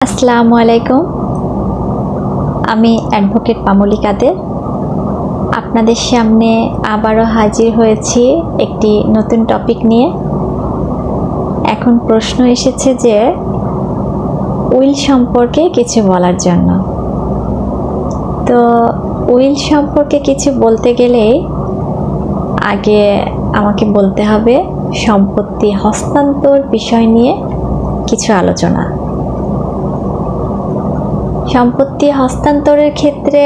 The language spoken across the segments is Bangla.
আসসালামু আলাইকুম। আমি অ্যাডভোকেট পামলি কাদের আপনাদের সামনে আবারও হাজির হয়েছি একটি নতুন টপিক নিয়ে। এখন প্রশ্ন এসেছে যে উইল সম্পর্কে কিছু বলার জন্য। তো উইল সম্পর্কে কিছু বলতে গেলে আগে আমাকে বলতে হবে সম্পত্তি হস্তান্তর বিষয় নিয়ে কিছু আলোচনা। সম্পত্তি হস্তান্তরের ক্ষেত্রে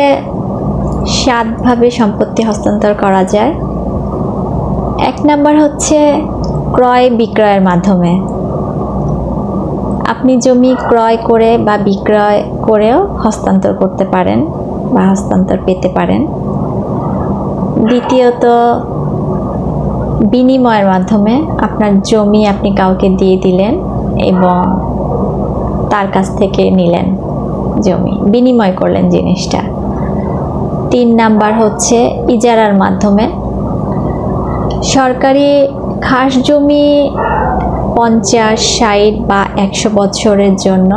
7 ভাবে সম্পত্তি হস্তান্তর করা যায়। 1 নাম্বার হচ্ছে ক্রয় বিক্রয়ের মাধ্যমে। আপনি জমি ক্রয় করে বা বিক্রয় করেও হস্তান্তর করতে পারেন বা হস্তান্তর পেতে পারেন। দ্বিতীয়ত বিনিময়ের মাধ্যমে আপনার জমি আপনি কাউকে দিয়ে দিলেন এবং তার কাছ থেকে নিলেন জমি, বিনিময় করলেন জিনিসটা। 3 নাম্বার হচ্ছে ইজারার মাধ্যমে। সরকারি খাস জমি 50, 60 বা 100 বছরের জন্য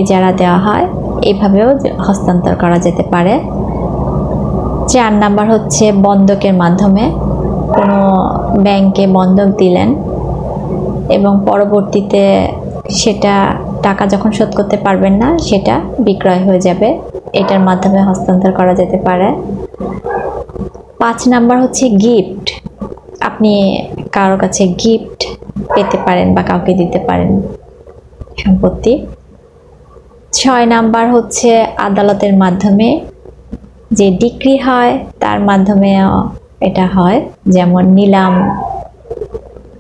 ইজারা দেওয়া হয়, এভাবেও হস্তান্তর করা যেতে পারে। 4 নাম্বার হচ্ছে বন্ধকের মাধ্যমে। কোনো ব্যাংকে বন্ধক দিলেন এবং পরবর্তীতে সেটা টাকা যখন শোধ করতে পারবেন না সেটা বিক্রয় হয়ে যাবে, এটার মাধ্যমে হস্তান্তর করা যেতে পারে। 5 নাম্বার হচ্ছে গিফট। আপনি কারোর কাছে গিফট পেতে পারেন বা কাউকে দিতে পারেন সম্পত্তি। 6 নাম্বার হচ্ছে আদালতের মাধ্যমে যে ডিক্রি হয় তার মাধ্যমে এটা হয়, যেমন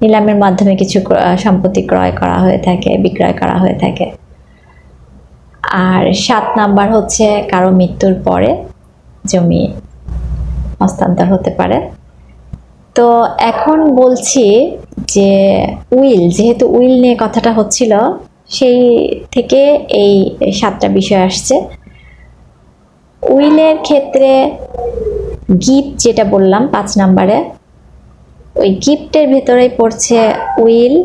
নিলামের মাধ্যমে কিছু সম্পত্তি ক্রয় করা হয়ে থাকে, বিক্রয় করা হয়ে থাকে। আর 7 নাম্বার হচ্ছে কারো মৃত্যুর পরে জমি হস্তান্তর হতে পারে। তো এখন বলছি যে উইল, যেহেতু উইল নিয়ে কথাটা হচ্ছিল সেই থেকে এই 7টা বিষয় আসছে। উইলের ক্ষেত্রে গিফট যেটা বললাম 5 নাম্বারে, ওই গিফটের ভেতরেই পড়ছে উইল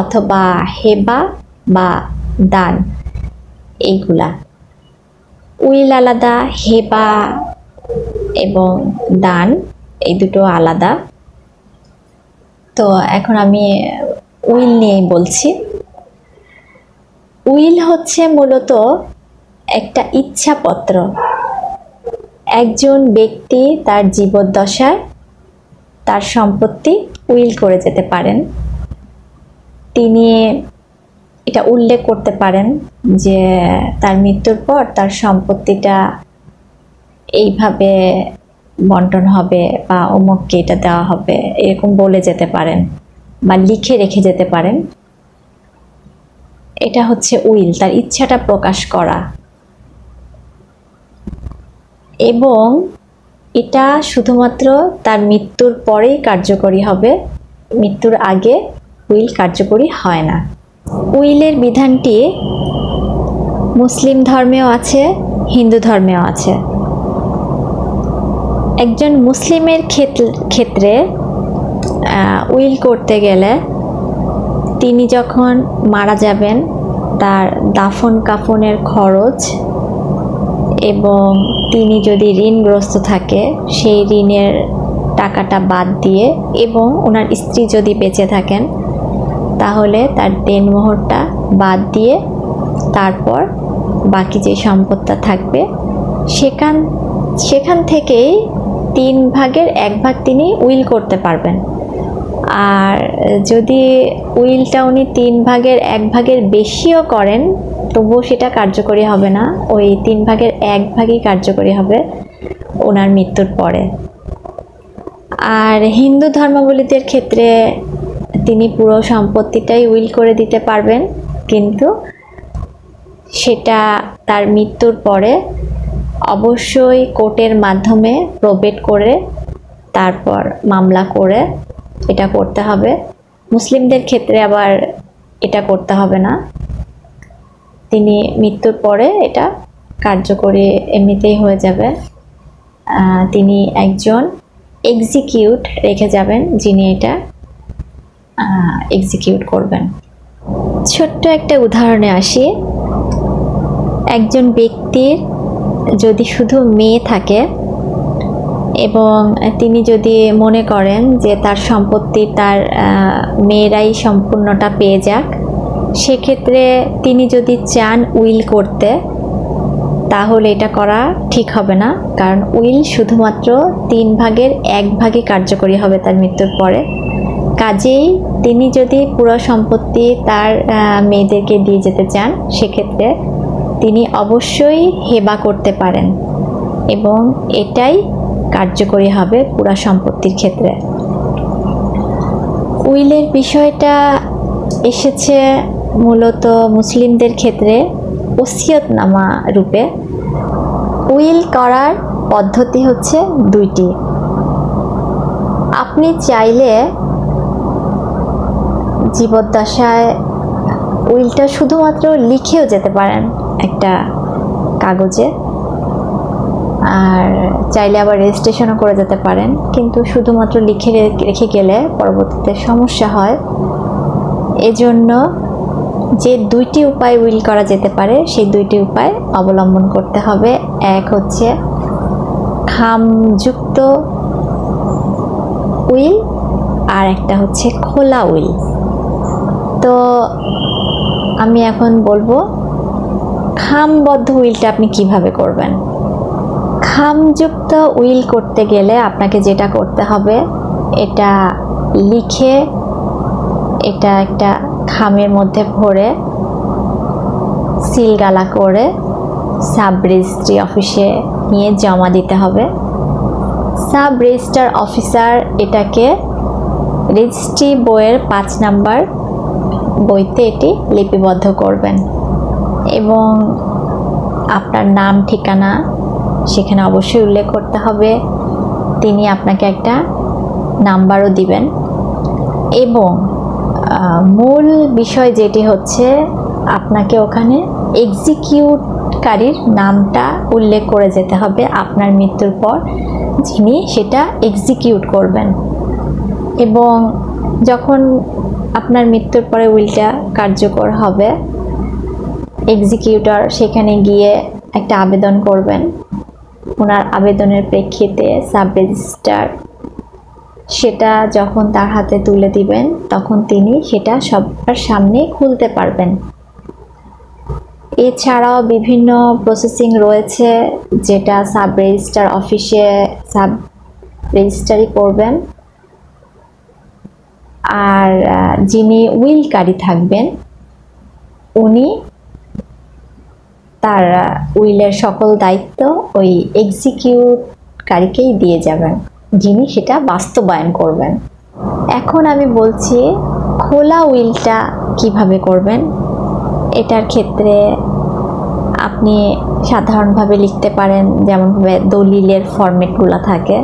অথবা হেবা বা দান। এইগুলা উইল আলাদা, হেবা এবং দান এই দুটো আলাদা। তো এখন আমি উইল নিয়েই বলছি। উইল হচ্ছে মূলত একটা ইচ্ছাপত্র। একজন ব্যক্তি তার জীবদ্দশায় তার সম্পত্তি উইল করে যেতে পারেন। তিনি এটা উল্লেখ করতে পারেন যে তার মৃত্যুর পর তার সম্পত্তিটা এইভাবে বন্টন হবে বা অমুককে এটা দেওয়া হবে, এরকম বলে যেতে পারেন বা লিখে রেখে যেতে পারেন। এটা হচ্ছে উইল, তার ইচ্ছাটা প্রকাশ করা। এবং এটা শুধুমাত্র তার মৃত্যুর পরেই কার্যকরী হবে, মৃত্যুর আগে উইল কার্যকরী হয় না। উইলের বিধানটি মুসলিম ধর্মেও আছে, হিন্দু ধর্মেও আছে। একজন মুসলিমের ক্ষেত্রে উইল করতে গেলে তিনি যখন মারা যাবেন তার দাফন কাফনের খরচ এবং তিনি যদি ঋণগ্রস্ত থাকে সেই ঋণের টাকাটা বাদ দিয়ে এবং ওনার স্ত্রী যদি বেঁচে থাকেন তাহলে তার দেনমোহরটা বাদ দিয়ে তারপর বাকি যে সম্পদটা থাকবে সেখান থেকেই 3 ভাগের 1 ভাগ তিনি উইল করতে পারবেন। আর যদি উইলটা উনি 3 ভাগের 1 ভাগের বেশিও করেন তবুও সেটা কার্যকরী হবে না, ওই 3 ভাগের 1 ভাগই কার্যকরী হবে ওনার মৃত্যুর পরে। আর হিন্দু ধর্মাবলম্বীদের ক্ষেত্রে তিনি পুরো সম্পত্তিটাই উইল করে দিতে পারবেন, কিন্তু সেটা তার মৃত্যুর পরে অবশ্যই কোর্টের মাধ্যমে প্রবেট করে তারপর মামলা করে এটা করতে হবে। মুসলিমদের ক্ষেত্রে আবার এটা করতে হবে না, তিনি মৃত্যুর পরে এটা কার্যকরী এমনিতেই হয়ে যাবে। তিনি একজন এক্সিকিউট রেখে যাবেন যিনি এটা এক্সিকিউট করবেন। ছোট্ট একটা উদাহরণে আসি। একজন ব্যক্তির যদি শুধু মেয়ে থাকে এবং তিনি যদি মনে করেন যে তার সম্পত্তি তার মেয়েরাই সম্পূর্ণটা পেয়ে যাক, সেক্ষেত্রে তিনি যদি চান উইল করতে, তাহলে এটা করা ঠিক হবে না। কারণ উইল শুধুমাত্র 3 ভাগের 1 ভাগে কার্যকরী হবে তার মৃত্যুর পরে। কাজেই তিনি যদি পুরো সম্পত্তি তার মেয়েদেরকে দিয়ে যেতে চান, সেক্ষেত্রে তিনি অবশ্যই হেবা করতে পারেন এবং এটাই কার্যকরী হবে পুরো সম্পত্তির ক্ষেত্রে। উইলের বিষয়টা এসেছে মূলত মুসলিমদের ক্ষেত্রে ওসিয়তনামা রূপে। উইল করার পদ্ধতি হচ্ছে 2টি। আপনি চাইলে জীবদ্দশায় উইলটা শুধুমাত্র লিখেও যেতে পারেন একটা কাগজে, আর চাইলে আবার রেজিস্ট্রেশনও করে যেতে পারেন। কিন্তু শুধুমাত্র লিখে রেখে গেলে পরবর্তীতে সমস্যা হয়। এজন্য যে 2টি উপায় উইল করা যেতে পারে, সেই 2টি উপায় অবলম্বন করতে হবে। এক হচ্ছে খামযুক্ত উইল, আর একটা হচ্ছে খোলা উইল। তো আমি এখন বলবো খামবদ্ধ উইলটা আপনি কিভাবে করবেন। খামযুক্ত উইল করতে গেলে আপনাকে যেটা করতে হবে, এটা লিখে এটা একটা খামের মধ্যে ভরে সিলগালা করে সাব রেজিস্ট্রি অফিসে নিয়ে জমা দিতে হবে। সাব রেজিস্ট্রার অফিসার এটাকে রেজিস্ট্রি বইয়ের 5 নাম্বার বইতে এটি লিপিবদ্ধ করবেন এবং আপনার নাম ঠিকানা সেখানে অবশ্যই উল্লেখ করতে হবে। তিনি আপনাকে একটা নাম্বারও দিবেন এবং মূল বিষয় যেটি হচ্ছে, আপনাকে ওখানে এক্সিকিউটকারীর নামটা উল্লেখ করে যেতে হবে আপনার মৃত্যুর পর, যিনি সেটা এক্সিকিউট করবেন। এবং যখন আপনার মৃত্যুর পরে উইলটা কার্যকর হবে, এক্সিকিউটর সেখানে গিয়ে একটা আবেদন করবেন। ওনার আবেদনের প্রেক্ষিতে সাব রেজিস্ট্রার সেটা যখন তার হাতে তুলে দিবেন, তখন তিনি সেটা সবার সামনে খুলতে পারবেন। এছাড়াও বিভিন্ন প্রসেসিং রয়েছে, যেটা সাব রেজিস্ট্রার অফিসে সাব রেজিস্ট্রারি করবেন। আর যিনি উইলকারী থাকবেন, উনি তার উইলের সকল দায়িত্ব ওই এক্সিকিউটকারীকেই দিয়ে যাবেন, যিনি সেটা বাস্তবায়ন করবেন। এখন আমি বলছি খোলা উইলটা কিভাবে করবেন। এটার ক্ষেত্রে আপনি সাধারণভাবে লিখতে পারেন, যেমনভাবে দলিলের ফরম্যাটগুলো থাকে,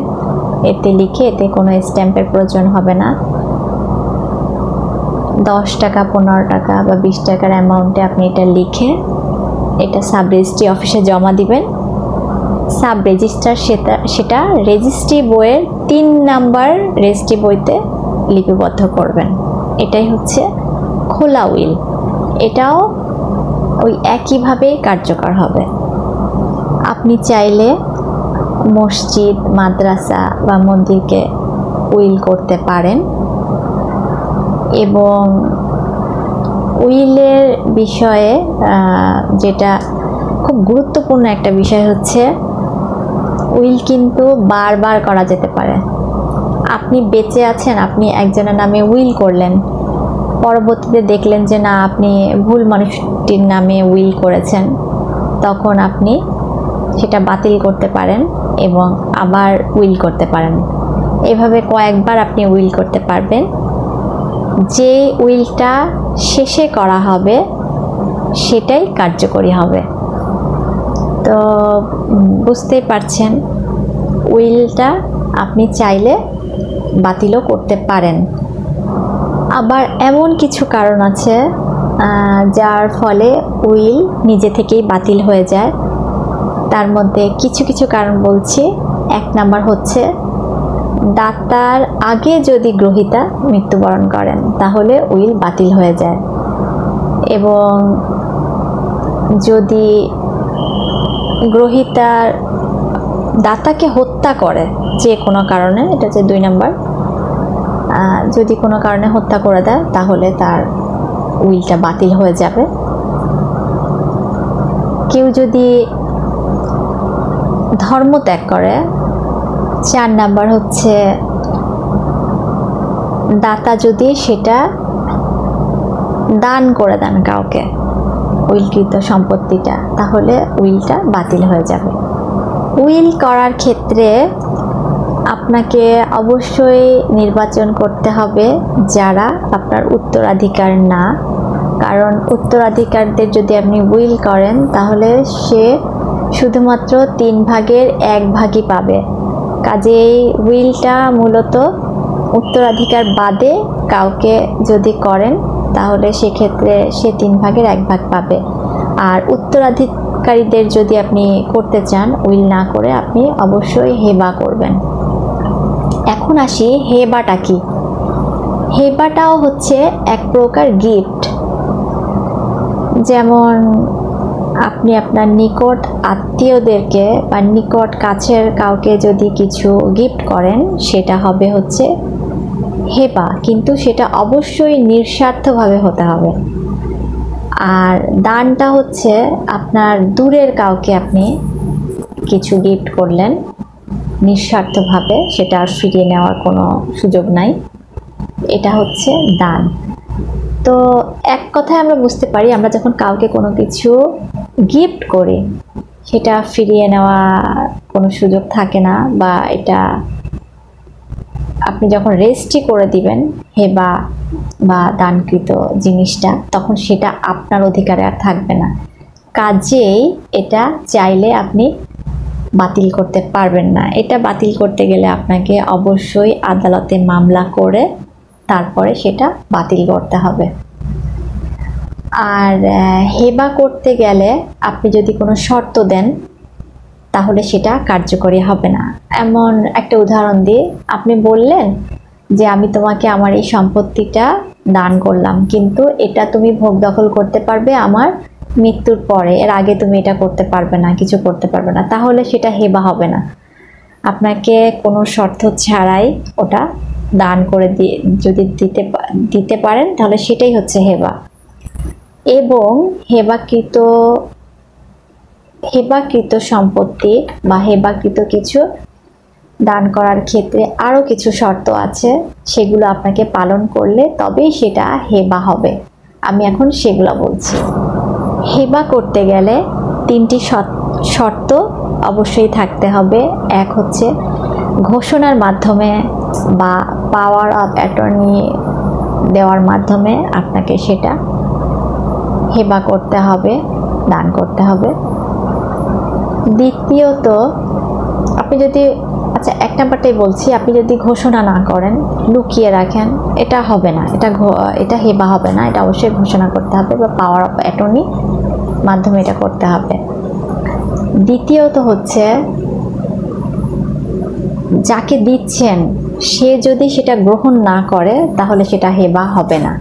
এতে লিখে, এতে কোনো স্ট্যাম্পের প্রয়োজন হবে না। 10 টাকা, 15 টাকা বা 20 টাকার অ্যামাউন্টে আপনি এটা লিখে এটা সাব রেজিস্ট্রি অফিসে জমা দিবেন। সাব রেজিস্ট্রার সেটা রেজিস্ট্রি বইয়ের 3 নাম্বার রেজিস্ট্রি বইতে লিপিবদ্ধ করবেন। এটাই হচ্ছে খোলা উইল। এটাও ওই একইভাবেই কার্যকর হবে। আপনি চাইলে মসজিদ, মাদ্রাসা বা মন্দিরকে উইল করতে পারেন এবং উইলের বিষয়ে যেটা খুব গুরুত্বপূর্ণ একটা বিষয় হচ্ছে, উইল কিন্তু বারবার করা যেতে পারে। আপনি বেঁচে আছেন, আপনি একজনের নামে উইল করলেন, পরবর্তীতে দেখলেন যে না, আপনি ভুল মানুষটির নামে উইল করেছেন, তখন আপনি সেটা বাতিল করতে পারেন এবং আবার উইল করতে পারেন। এভাবে কয়েকবার আপনি উইল করতে পারবেন। যে উইলটা শেষে করা হবে সেটাই কার্যকরী হবে। তো বুঝতেই পারছেন, উইলটা আপনি চাইলে বাতিলও করতে পারেন। আবার এমন কিছু কারণ আছে যার ফলে উইল নিজে থেকেই বাতিল হয়ে যায়। তার মধ্যে কিছু কিছু কারণ বলছি। 1 নাম্বার হচ্ছে, দাতার আগে যদি গ্রহীতা মৃত্যুবরণ করেন, তাহলে উইল বাতিল হয়ে যায়। এবং যদি গ্রহীতার দাতাকে হত্যা করে যে কোনো কারণে, এটা হচ্ছে 2 নাম্বার। যদি কোনো কারণে হত্যা করে দেয় তাহলে তার উইলটা বাতিল হয়ে যাবে। কেউ যদি ধর্ম ত্যাগ করে, 4 নাম্বার হচ্ছে দাতা যদি সেটা দান করে দেন কাউকে উইলকৃত সম্পত্তিটা, তাহলে উইলটা বাতিল হয়ে যাবে। উইল করার ক্ষেত্রে আপনাকে অবশ্যই নির্বাচন করতে হবে যারা আপনার উত্তরাধিকার না, কারণ উত্তরাধিকারদের যদি আপনি উইল করেন তাহলে সে শুধুমাত্র 3 ভাগের 1 ভাগই পাবে। কাজেই উইলটা মূলত উত্তরাধিকার বাদে কাউকে যদি করেন তাহলে সেক্ষেত্রে সে 3 ভাগের 1 ভাগ পাবে। আর উত্তরাধিকারীদের যদি আপনি করতে চান উইল না করে, আপনি অবশ্যই হেবা করবেন। এখন আসি হেবাটা কি। হেবাটাও হচ্ছে এক প্রকার গিফট। যেমন আপনি আপনার নিকট আত্মীয়দেরকে বা নিকট কাছের কাউকে যদি কিছু গিফট করেন সেটা হবে হচ্ছে হেবা, কিন্তু সেটা অবশ্যই নিঃস্বার্থভাবে হতে হবে। আর দানটা হচ্ছে আপনার দূরের কাউকে আপনি কিছু গিফট করলেন নিঃস্বার্থভাবে, সেটা আর ফিরিয়ে নেওয়ার কোনো সুযোগ নাই, এটা হচ্ছে দান। তো এক কথায় আমরা বুঝতে পারি, আমরা যখন কাউকে কোনো কিছু গিফট করি সেটা ফিরিয়ে নেওয়া কোনো সুযোগ থাকে না, বা এটা আপনি যখন রেজিস্ট্রি করে দিবেন হেবা বা দানকৃত জিনিসটা, তখন সেটা আপনার অধিকারে আর থাকবে না। কাজেই এটা চাইলে আপনি বাতিল করতে পারবেন না। এটা বাতিল করতে গেলে আপনাকে অবশ্যই আদালতে মামলা করে তারপরে সেটা বাতিল করতে হবে। আর হেবা করতে গেলে আপনি যদি কোনো শর্ত দেন তাহলে সেটা কার্যকরী হবে না। এমন একটা উদাহরণ দিয়ে, আপনি বললেন যে আমি তোমাকে আমার এই সম্পত্তিটা দান করলাম, কিন্তু এটা তুমি ভোগ দখল করতে পারবে আমার মৃত্যুর পরে, এর আগে তুমি এটা করতে পারবে না, কিছু করতে পারবে না, তাহলে সেটা হেবা হবে না। আপনাকে কোনো শর্ত ছাড়াই ওটা দান করে দিয়ে যদি দিতে পারেন তাহলে সেটাই হচ্ছে হেবা। এবং হেবাকৃত সম্পত্তি বা হেবাকৃত কিছু দান করার ক্ষেত্রে আরও কিছু শর্ত আছে, সেগুলো আপনাকে পালন করলে তবেই সেটা হেবা হবে। আমি এখন সেগুলো বলছি। হেবা করতে গেলে 3টি শর্ত অবশ্যই থাকতে হবে। এক হচ্ছে ঘোষণার মাধ্যমে বা পাওয়ার অফ অ্যাটর্নি দেওয়ার মাধ্যমে আপনাকে সেটা হেবা করতে হবে, দান করতে হবে। দ্বিতীয়ত, আপনি যদি, আচ্ছা 1 নাম্বারটাই বলছি, আপনি যদি ঘোষণা না করেন, লুকিয়ে রাখেন, এটা হবে না, এটা হেবা হবে না, এটা অবশ্যই ঘোষণা করতে হবে বা পাওয়ার অফ অ্যাটর্নি মাধ্যমে এটা করতে হবে। দ্বিতীয়ত হচ্ছে যাকে দিচ্ছেন সে যদি সেটা গ্রহণ না করে তাহলে সেটা হেবা হবে না,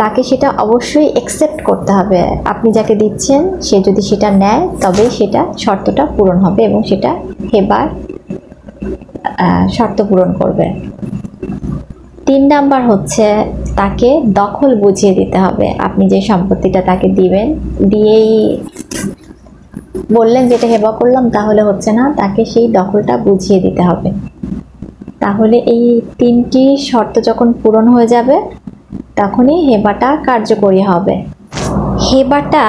তাকে সেটা অবশ্যই অ্যাকসেপ্ট করতে হবে। আপনি যাকে দিচ্ছেন সে যদি সেটা নেয় তবেই সেটা শর্তটা পূরণ হবে এবং সেটা হেবার শর্ত পূরণ করবে। 3 নাম্বার হচ্ছে তাকে দখল বুঝিয়ে দিতে হবে। আপনি যে সম্পত্তিটা তাকে দিবেন, দিয়েই বললেন যেটা হেবা করলাম, তাহলে হচ্ছে না, তাকে সেই দখলটা বুঝিয়ে দিতে হবে। তাহলে এই 3টি শর্ত যখন পূরণ হয়ে যাবে তখনই হেবাটা কার্যকরী হবে। হেবাটা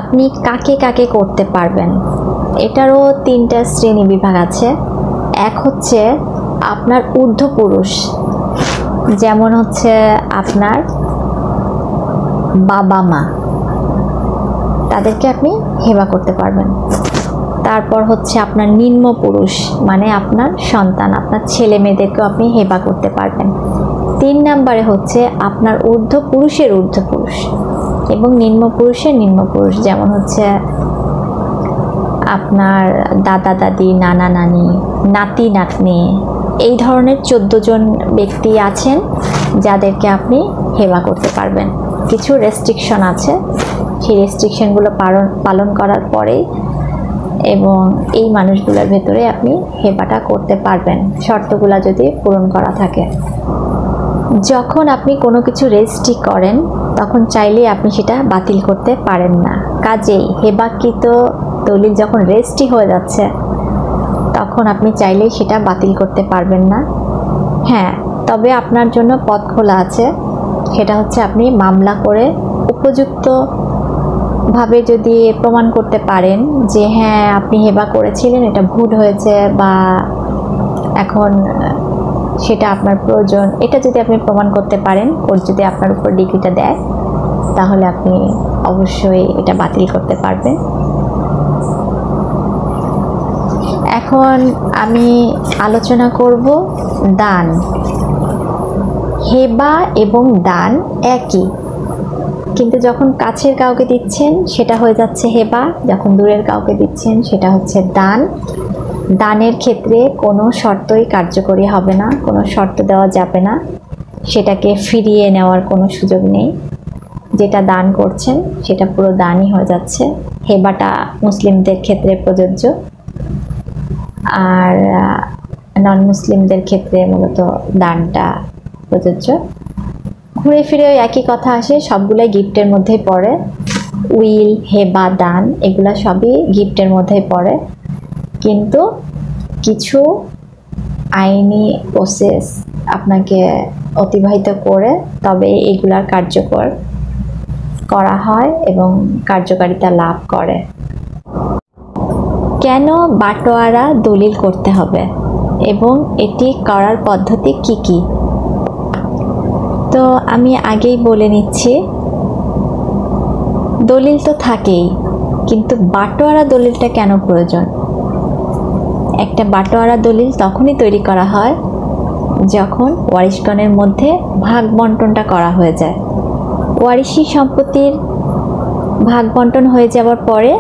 আপনি কাকে কাকে করতে পারবেন, এটারও 3টা শ্রেণী বিভাগ আছে। এক হচ্ছে আপনার ঊর্ধ্বপুরুষ, যেমন হচ্ছে আপনার বাবা মা, তাদেরকে আপনি হেবা করতে পারবেন। তারপর হচ্ছে আপনার নিম্ন পুরুষ, মানে আপনার সন্তান, আপনার ছেলে মেয়েদেরকেও আপনি হেবা করতে পারবেন। 3 নাম্বারে হচ্ছে আপনার ঊর্ধ্বপুরুষের ঊর্ধ্বপুরুষ এবং নিম্ন পুরুষের নিম্ন পুরুষ, যেমন হচ্ছে আপনার দাদা দাদি, নানা নানি, নাতি নাতনি, এই ধরনের 14 জন ব্যক্তি আছেন যাদেরকে আপনি হেবা করতে পারবেন। কিছু রেস্ট্রিকশন আছে, সেই রেস্ট্রিকশনগুলো পালন করার পরেই এবং এই মানুষগুলোর ভেতরে আপনি হেবাটা করতে পারবেন, শর্তগুলো যদি পূরণ করা থাকে। যখন আপনি কোনো কিছু রেজিস্ট্রি করেন তখন চাইলেই আপনি সেটা বাতিল করতে পারেন না। কাজেই হেবাকৃত দলিল যখন রেজিস্ট্রি হয়ে যাচ্ছে তখন আপনি চাইলেই সেটা বাতিল করতে পারবেন না। হ্যাঁ, তবে আপনার জন্য পথ খোলা আছে, সেটা হচ্ছে আপনি মামলা করে উপযুক্তভাবে যদি প্রমাণ করতে পারেন যে হ্যাঁ আপনি হেবা করেছিলেন, এটা ভুল হয়েছে বা এখন সেটা আপনার প্রয়োজন, এটা যদি আপনি প্রমাণ করতে পারেন, কোর্ট যদি আপনার উপর ডিগ্রিটা দেয় তাহলে আপনি অবশ্যই এটা বাতিল করতে পারবেন। এখন আমি আলোচনা করব দান। হেবা এবং দান একই, কিন্তু যখন কাছের কাউকে দিচ্ছেন সেটা হয়ে যাচ্ছে হেবা, যখন দূরের কাউকে দিচ্ছেন সেটা হচ্ছে দান। দানের ক্ষেত্রে কোনো শর্তই কার্যকরী হবে না, কোনো শর্ত দেওয়া যাবে না, সেটাকে ফিরিয়ে নেওয়ার কোনো সুযোগ নেই। যেটা দান করছেন সেটা পুরো দানই হয়ে যাচ্ছে। হেবাটা মুসলিমদের ক্ষেত্রে প্রযোজ্য, আর নন মুসলিমদের ক্ষেত্রে মূলত দানটা প্রযোজ্য। ঘুরে ফিরে ওই একই কথা আসে, সবগুলাই গিফটের মধ্যেই পড়ে। উইল, হেবা, দান এগুলা সবই গিফটের মধ্যেই পড়ে, কিন্তু কিছু আইনি প্রসেস আপনাকে অতিবাহিত করে তবে এগুলার কার্যকর করা হয় এবং কার্যকারিতা লাভ করে। কেন বাটোয়ারা দলিল করতে হবে এবং এটি করার পদ্ধতি কি কি? তো আমি আগেই বলে নিচ্ছি, দলিল তো থাকেই, কিন্তু বাটোয়ারা দলিলটা কেন প্রয়োজন? একটা বাটোয়ারা দলিল তখনই তৈরি করা হয় যখন ওয়ারিশগণের মধ্যে ভাগ বন্টনটা করা হয়ে যায়। ওয়ারিশি সম্পত্তির ভাগ বন্টন হয়ে যাওয়ার পরে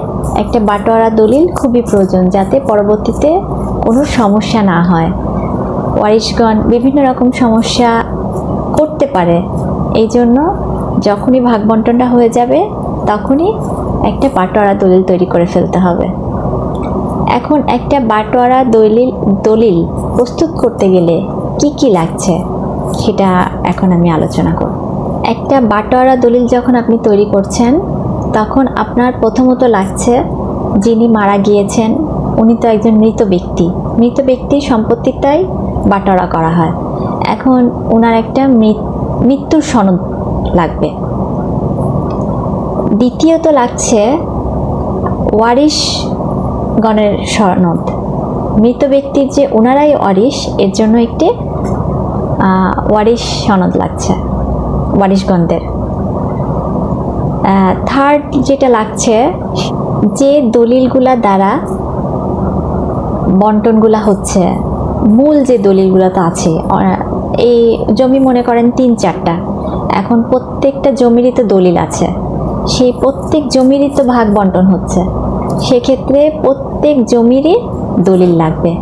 একটা বাটোয়ারা দলিল খুবই প্রয়োজন, যাতে পরবর্তীতে কোনো সমস্যা না হয়। ওয়ারিশগণ বিভিন্ন রকম সমস্যা করতে পারে, এই জন্য যখনই ভাগ বন্টনটা হয়ে যাবে তখনই একটা বাটোয়ারা দলিল তৈরি করে ফেলতে হবে। এখন একটা বাটোয়ারা দলিল প্রস্তুত করতে গেলে কি কি লাগছে সেটা এখন আমি আলোচনা করব। একটা বাটোয়ারা দলিল যখন আপনি তৈরি করছেন তখন আপনার প্রথমত লাগছে, যিনি মারা গিয়েছেন উনি তো একজন মৃত ব্যক্তি, মৃত ব্যক্তির সম্পত্তিটাই বাটোয়ারা করা হয়। এখন ওনার একটা মৃত্যুর সনদ লাগবে। দ্বিতীয়ত লাগছে ওয়ারিশগণের সনদ, মৃত ব্যক্তির যে ওনারাই ওয়ারিশ এর জন্য একটি ওয়ারিশ সনদ লাগছে ওয়ারিশগণদের। থার্ড যেটা লাগছে, যে দলিলগুলা দ্বারা বন্টনগুলা হচ্ছে, মূল যে দলিলগুলো তো আছে, এই জমি মনে করেন 3-4টা, এখন প্রত্যেকটা জমিরই তো দলিল আছে, সেই প্রত্যেক জমিরই তো ভাগ বন্টন হচ্ছে, সেক্ষেত্রে প্রত্যেক জমিরই দলিল লাগবে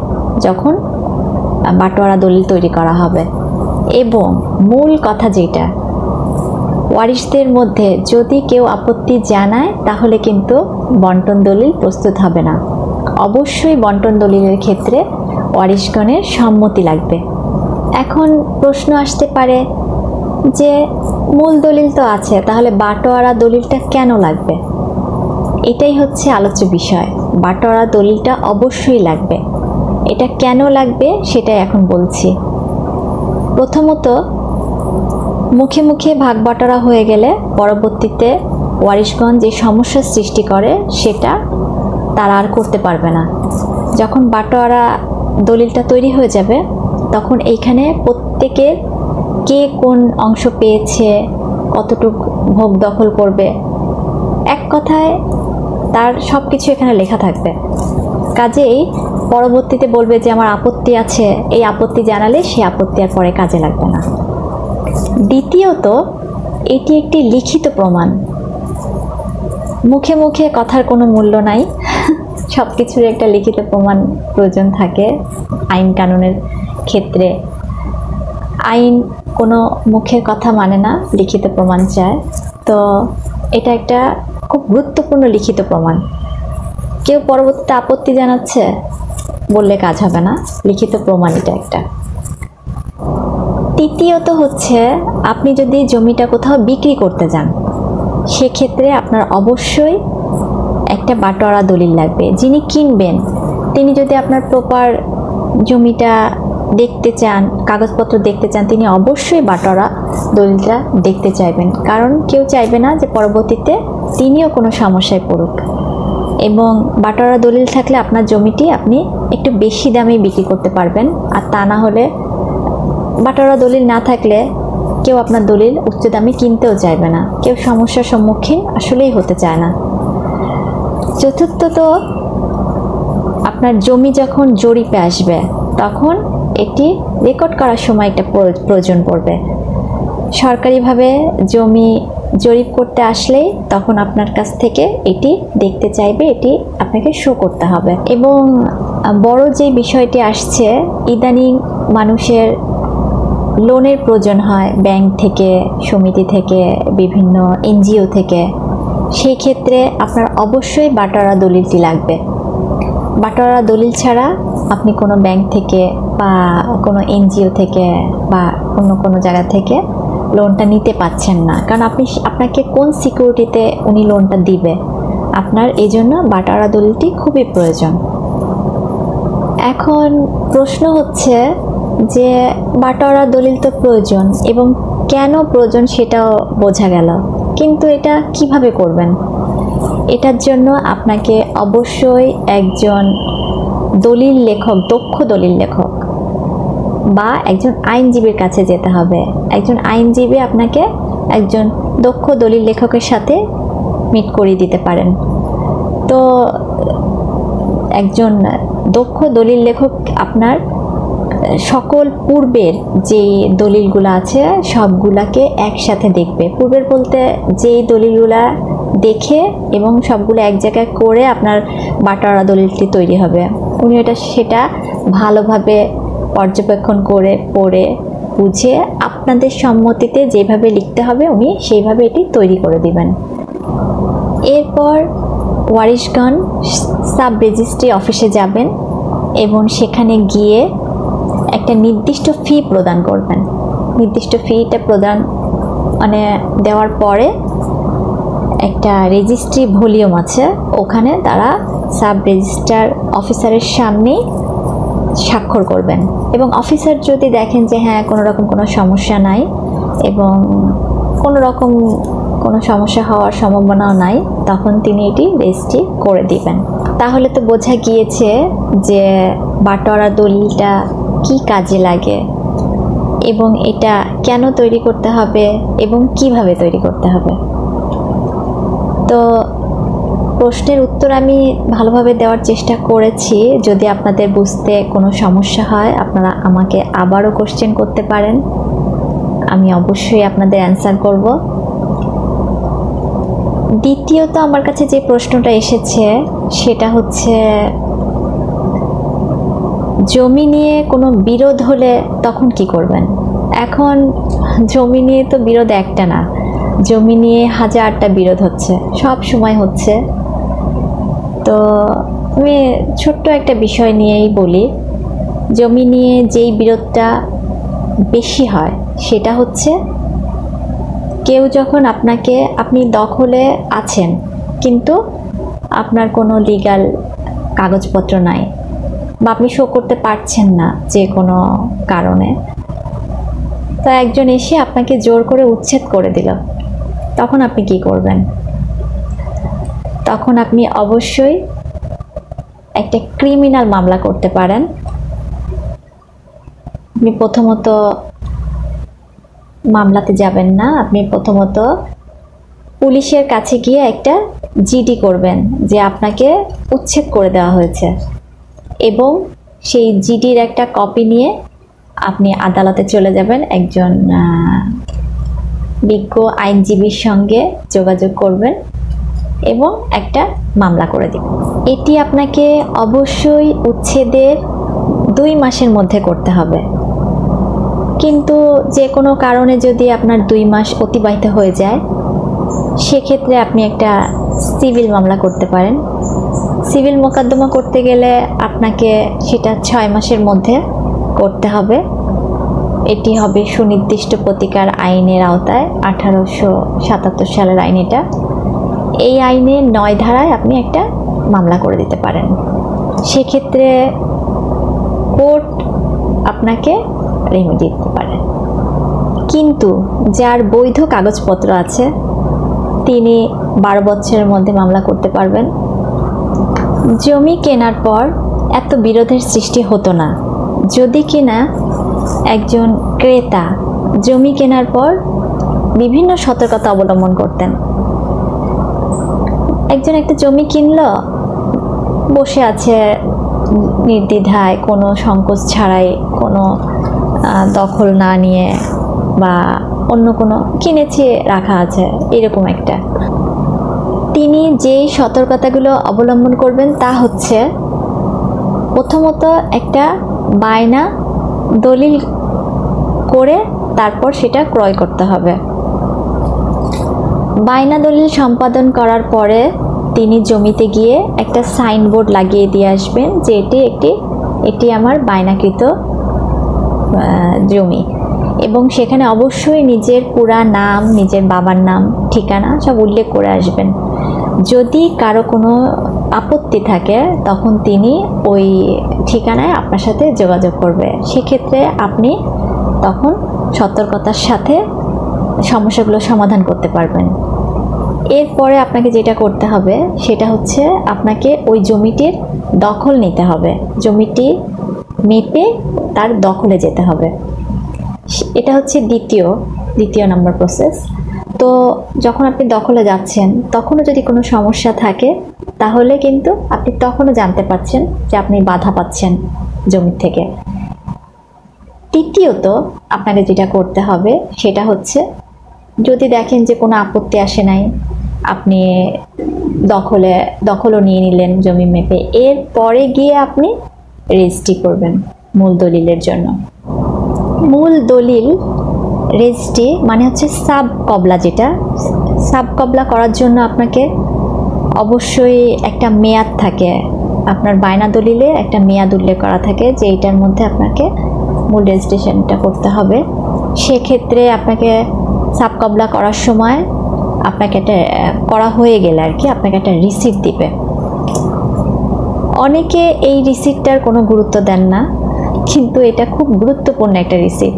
যখন বাটোয়ারা দলিল তৈরি করা হবে। এবং মূল কথা যেটা, ওয়ারিশদের মধ্যে যদি কেউ আপত্তি জানায় তাহলে কিন্তু বন্টন দলিল প্রস্তুত হবে না। অবশ্যই বন্টন দলিলের ক্ষেত্রে ওয়ারিশগণের সম্মতি লাগবে। এখন প্রশ্ন আসতে পারে যে মূল দলিল তো আছে, তাহলে বাটোয়ারা দলিলটা কেন লাগবে? এটাই হচ্ছে আলোচ্য বিষয়। বাটোয়ারা দলিলটা অবশ্যই লাগবে। এটা কেন লাগবে সেটাই এখন বলছি। প্রথমত, মুখে মুখে ভাগ বাটোয়ারা হয়ে গেলে পরবর্তীতে ওয়ারিশগণ যে সমস্যার সৃষ্টি করে সেটা তারা আর করতে পারবে না। যখন বাটোয়ারা দলিলটা তৈরি হয়ে যাবে তখন এইখানে প্রত্যেকের কে কোন অংশ পেয়েছে, কতটুকু ভোগ দখল করবে, এক কথায় তার সব কিছু এখানে লেখা থাকবে। কাজেই পরবর্তীতে বলবে যে আমার আপত্তি আছে, এই আপত্তি জানালে সে আপত্তি আর পরে কাজে লাগবে না। দ্বিতীয়ত, এটি একটি লিখিত প্রমাণ। মুখে মুখে কথার কোনো মূল্য নাই, সব কিছুর একটা লিখিত প্রমাণ প্রয়োজন থাকে। আইন কানুনের ক্ষেত্রে আইন কোনো মুখের কথা মানে না, লিখিত প্রমাণ চায়। তো এটা একটা খুব গুরুত্বপূর্ণ লিখিত প্রমাণ। কেউ পরবর্তীতে আপত্তি জানাচ্ছে বললে কাজ হবে না, লিখিত প্রমাণ এটা একটা। তৃতীয়ত হচ্ছে, আপনি যদি জমিটা কোথাও বিক্রি করতে যান, সেক্ষেত্রে আপনার অবশ্যই একটা বাটোয়ারা দলিল লাগবে। যিনি কিনবেন তিনি যদি আপনার প্রপার জমিটা দেখতে চান, কাগজপত্র দেখতে চান, তিনি অবশ্যই বাটোয়ারা দলিলটা দেখতে চাইবেন। কারণ কেউ চাইবে না যে পরবর্তীতে তিনিও কোনো সমস্যায় পড়ুক। এবং বাটোয়ারা দলিল থাকলে আপনার জমিটি আপনি একটু বেশি দামে বিক্রি করতে পারবেন। আর তা না হলে বাটোয়ারা দলিল না থাকলে কেউ আপনার দলিল উচ্চ দামে কিনতেও চাইবে না, কেউ সমস্যার সম্মুখীন আসলেই হতে চায় না। চতুর্থত, আপনার জমি যখন জরিপে আসবে তখন এটি রেকর্ড করার সময় একটা প্রয়োজন পড়বে। সরকারিভাবে জমি জরিপ করতে আসলেই তখন আপনার কাছ থেকে এটি দেখতে চাইবে, এটি আপনাকে শো করতে হবে। এবং বড় যে বিষয়টি আসছে, ইদানিং মানুষের লোনের প্রয়োজন হয় ব্যাংক থেকে, সমিতি থেকে, বিভিন্ন এনজিও থেকে। সেই ক্ষেত্রে আপনার অবশ্যই বাটোয়ারা দলিলটি লাগবে। বাটোয়ারা দলিল ছাড়া আপনি কোনো ব্যাংক থেকে বা কোনো এনজিও থেকে বা অন্য কোনো জায়গা থেকে লোনটা নিতে পাচ্ছেন না। কারণ আপনাকে কোন সিকিউরিটিতে উনি লোনটা দিবে, আপনার এই জন্য বাটোয়ারা দলিলটি খুবই প্রয়োজন। এখন প্রশ্ন হচ্ছে যে বাটোয়ারা দলিল তো প্রয়োজন, এবং কেন প্রয়োজন সেটাও বোঝা গেল, কিন্তু এটা কিভাবে করবেন? এটার জন্য আপনাকে অবশ্যই একজন দলিল লেখক, দক্ষ দলিল লেখক বা একজন আইনজীবীর কাছে যেতে হবে। একজন আইনজীবী আপনাকে একজন দক্ষ দলিল লেখকের সাথে মিট করিয়ে দিতে পারেন। তো একজন দক্ষ দলিল লেখক আপনার সকল পূর্বের যে দলিলগুলো আছে সবগুলাকে একসাথে দেখবে। পূর্বের বলতে যেই দলিলগুলা দেখে এবং সবগুলো এক জায়গায় করে আপনার বাটোয়ারা দলিলটি তৈরি হবে। উনি সেটা ভালোভাবে পর্যবেক্ষণ করে, পড়ে, বুঝে আপনাদের সম্মতিতে যেভাবে লিখতে হবে উনি সেইভাবে এটি তৈরি করে দিবেন। এরপর ওয়ারিশগঞ্জ সাব রেজিস্ট্রি অফিসে যাবেন এবং সেখানে গিয়ে একটা নির্দিষ্ট ফি প্রদান করবেন। নির্দিষ্ট ফিটা প্রদান দেওয়ার পরে একটা রেজিস্ট্রি ভলিউম আছে, ওখানে তারা সাব রেজিস্ট্রার অফিসারের সামনেই স্বাক্ষর করবেন। এবং অফিসার যদি দেখেন যে হ্যাঁ কোনো রকম কোনো সমস্যা নাই এবং কোনো সমস্যা হওয়ার সম্ভাবনাও নাই, তখন তিনি এটি রেজিস্ট্রি করে দিবেন। তাহলে তো বোঝা গিয়েছে যে বাটোয়ারা দলিলটা কি কাজে লাগে এবং এটা কেন তৈরি করতে হবে এবং কিভাবে তৈরি করতে হবে। তো প্রশ্নের উত্তর আমি ভালোভাবে দেওয়ার চেষ্টা করেছি। যদি আপনাদের বুঝতে কোনো সমস্যা হয় আপনারা আমাকে আবারও কোশ্চেন করতে পারেন, আমি অবশ্যই আপনাদের অ্যান্সার করব। দ্বিতীয়ত আমার কাছে যে প্রশ্নটা এসেছে সেটা হচ্ছে, জমি নিয়ে কোনো বিরোধ হলে তখন কি করবেন? এখন জমি নিয়ে তো বিরোধ একটা না, জমি নিয়ে হাজারটা বিরোধ হচ্ছে, সব সময় হচ্ছে। তো আমি ছোট্ট একটা বিষয় নিয়েই বলি। জমি নিয়ে যেই বিরোধটা বেশি হয় সেটা হচ্ছে, কেউ যখন আপনি দখলে আছেন কিন্তু আপনার কোনো লিগ্যাল কাগজপত্র নাই বা আপনি শো করতে পারছেন না যে কোনো কারণে, তো একজন এসে আপনাকে জোর করে উচ্ছেদ করে দিল, তখন আপনি কি করবেন? তখন আপনি অবশ্যই একটা ক্রিমিনাল মামলা করতে পারেন। আপনি প্রথমত মামলাতে যাবেন না, আপনি প্রথমত পুলিশের কাছে গিয়ে একটা জিডি করবেন যে আপনাকে উচ্ছেদ করে দেওয়া হয়েছে, এবং সেই জিডির একটা কপি নিয়ে আপনি আদালতে চলে যাবেন। একজন বিজ্ঞ আইনজীবীর সঙ্গে যোগাযোগ করবেন এবং একটা মামলা করে দিবেন। এটি আপনাকে অবশ্যই উচ্ছেদের 2 মাসের মধ্যে করতে হবে। কিন্তু যে কোনো কারণে যদি আপনার 2 মাস অতিবাহিত হয়ে যায়, সেক্ষেত্রে আপনি একটা সিভিল মামলা করতে পারেন। সিভিল মোকদ্দমা করতে গেলে আপনাকে সেটা 6 মাসের মধ্যে করতে হবে। এটি হবে সুনির্দিষ্ট প্রতিকার আইনের আওতায়, 1877 সালের আইন এটা। এই আইনে 9 ধারায় আপনি একটা মামলা করে দিতে পারেন। সেক্ষেত্রে কোর্ট আপনাকে রেমেডি দিতে পারে। কিন্তু যার বৈধ কাগজপত্র আছে তিনি 12 বছরের মধ্যে মামলা করতে পারবেন। জমি কেনার পর এত বিরোধের সৃষ্টি হতো না যদি কিনা একজন ক্রেতা জমি কেনার পর বিভিন্ন সতর্কতা অবলম্বন করতেন। একজন একটা জমি কিনলো, বসে আছে নির্দ্বিধায়, কোনো সংকোচ ছাড়াই, কোনো দখল না নিয়ে বা অন্য কোনো কিনেছে রাখা আছে এরকম একটা। তিনি যেই সতর্কতাগুলো অবলম্বন করবেন তা হচ্ছে, প্রথমত একটা বায়না দলিল করে তারপর সেটা ক্রয় করতে হবে। বায়না দলিল সম্পাদন করার পরে তিনি জমিতে গিয়ে একটা সাইনবোর্ড লাগিয়ে দিয়ে আসবেন যে এটি আমার বায়নাকৃত জমি, এবং সেখানে অবশ্যই নিজের পুরা নাম, নিজের বাবার নাম, ঠিকানা সব উল্লেখ করে আসবেন। যদি কারো কোনো আপত্তি থাকে তখন তিনি ওই ঠিকানায় আপনার সাথে যোগাযোগ করবে। সেক্ষেত্রে আপনি তখন সতর্কতার সাথে সমস্যাগুলো সমাধান করতে পারবেন। এরপরে আপনাকে যেটা করতে হবে সেটা হচ্ছে আপনাকে ওই জমিটির দখল নিতে হবে। জমিটি মেপে তার দখলে যেতে হবে। এটা হচ্ছে দ্বিতীয় নম্বর প্রসেস। তো যখন আপনি দখলে যাচ্ছেন তখনও যদি কোনো সমস্যা থাকে তাহলে কিন্তু আপনি তখনও জানতে পারছেন যে আপনি বাধা পাচ্ছেন জমি থেকে। তৃতীয়ত আপনাকে যেটা করতে হবে সেটা হচ্ছে, যদি দেখেন যে কোনো আপত্তি আসে নাই, আপনি দখলও নিয়ে নিলেন জমি মেপে, এরপরে গিয়ে আপনি রেজিস্ট্রি করবেন মূল দলিলের জন্য। মূল দলিল রেজিস্ট্রি মানে হচ্ছে সাব কবলা। যেটা সাব কবলা করার জন্য আপনাকে অবশ্যই একটা মেয়াদ থাকে, আপনার বায়না দলিলে একটা মেয়াদ উল্লেখ করা থাকে যে এইটার মধ্যে আপনাকে মূল রেজিস্ট্রেশনটা করতে হবে। সেক্ষেত্রে আপনাকে সাব কবলা করার সময় আপনাকে একটা করা হয়ে গেলে আর কি আপনাকে একটা রিসিট দিবে। অনেকে এই রিসিটটার কোনো গুরুত্ব দেন না, কিন্তু এটা খুব গুরুত্বপূর্ণ একটা রিসিট।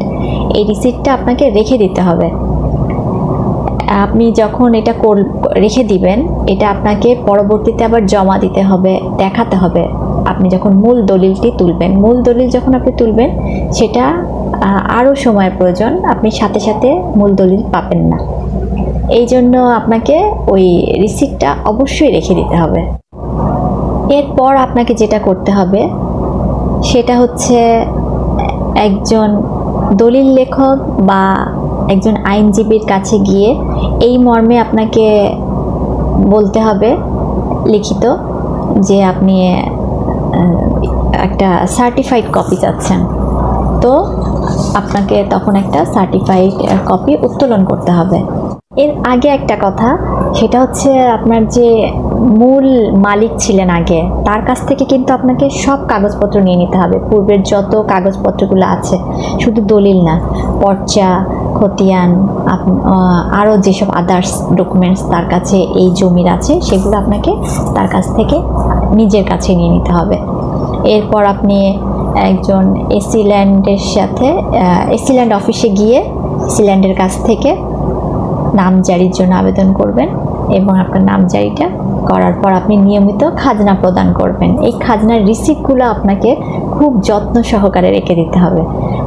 এই রিসিটটা আপনাকে রেখে দিতে হবে। আপনি যখন এটা রেখে দিবেন, এটা আপনাকে পরবর্তীতে আবার জমা দিতে হবে, দেখাতে হবে। আপনি যখন মূল দলিলটি তুলবেন, মূল দলিল যখন আপনি তুলবেন সেটা আরও সময়ের প্রয়োজন, আপনি সাথে সাথে মূল দলিল পাবেন না। এই জন্য আপনাকে ওই রিসিটটা অবশ্যই রেখে দিতে হবে। এরপর আপনাকে যেটা করতে হবে সেটা হচ্ছে, একজন দলিল লেখক বা একজন আইনজীবীর কাছে গিয়ে এই মর্মে আপনাকে বলতে হবে লিখিত যে আপনি একটা সার্টিফাইড কপি চাচ্ছেন। তো আপনাকে তখন একটা সার্টিফাইড কপি উত্তোলন করতে হবে। এর আগে একটা কথা, সেটা হচ্ছে আপনার যে মূল মালিক ছিলেন আগে, তার কাছ থেকে কিন্তু আপনাকে সব কাগজপত্র নিয়ে নিতে হবে। পূর্বের যত কাগজপত্রগুলো আছে, শুধু দলিল না, পর্চা, খতিয়ান, আরও যেসব আদার্স ডকুমেন্টস তার কাছে এই জমির আছে, সেগুলো আপনাকে তার কাছ থেকে নিজের কাছে নিয়ে নিতে হবে। এরপর আপনি একজন এসি ল্যান্ড অফিসে গিয়ে এসি ল্যান্ডের কাছ থেকে নামজারির জন্য আবেদন করবেন, এবং আপনার নামজারিটা করার পর আপনি নিয়মিত খাজনা প্রদান করবেন। এই খাজনার রিসিপ্টগুলো আপনাকে খুব যত্ন সহকারে রেখে দিতে হবে।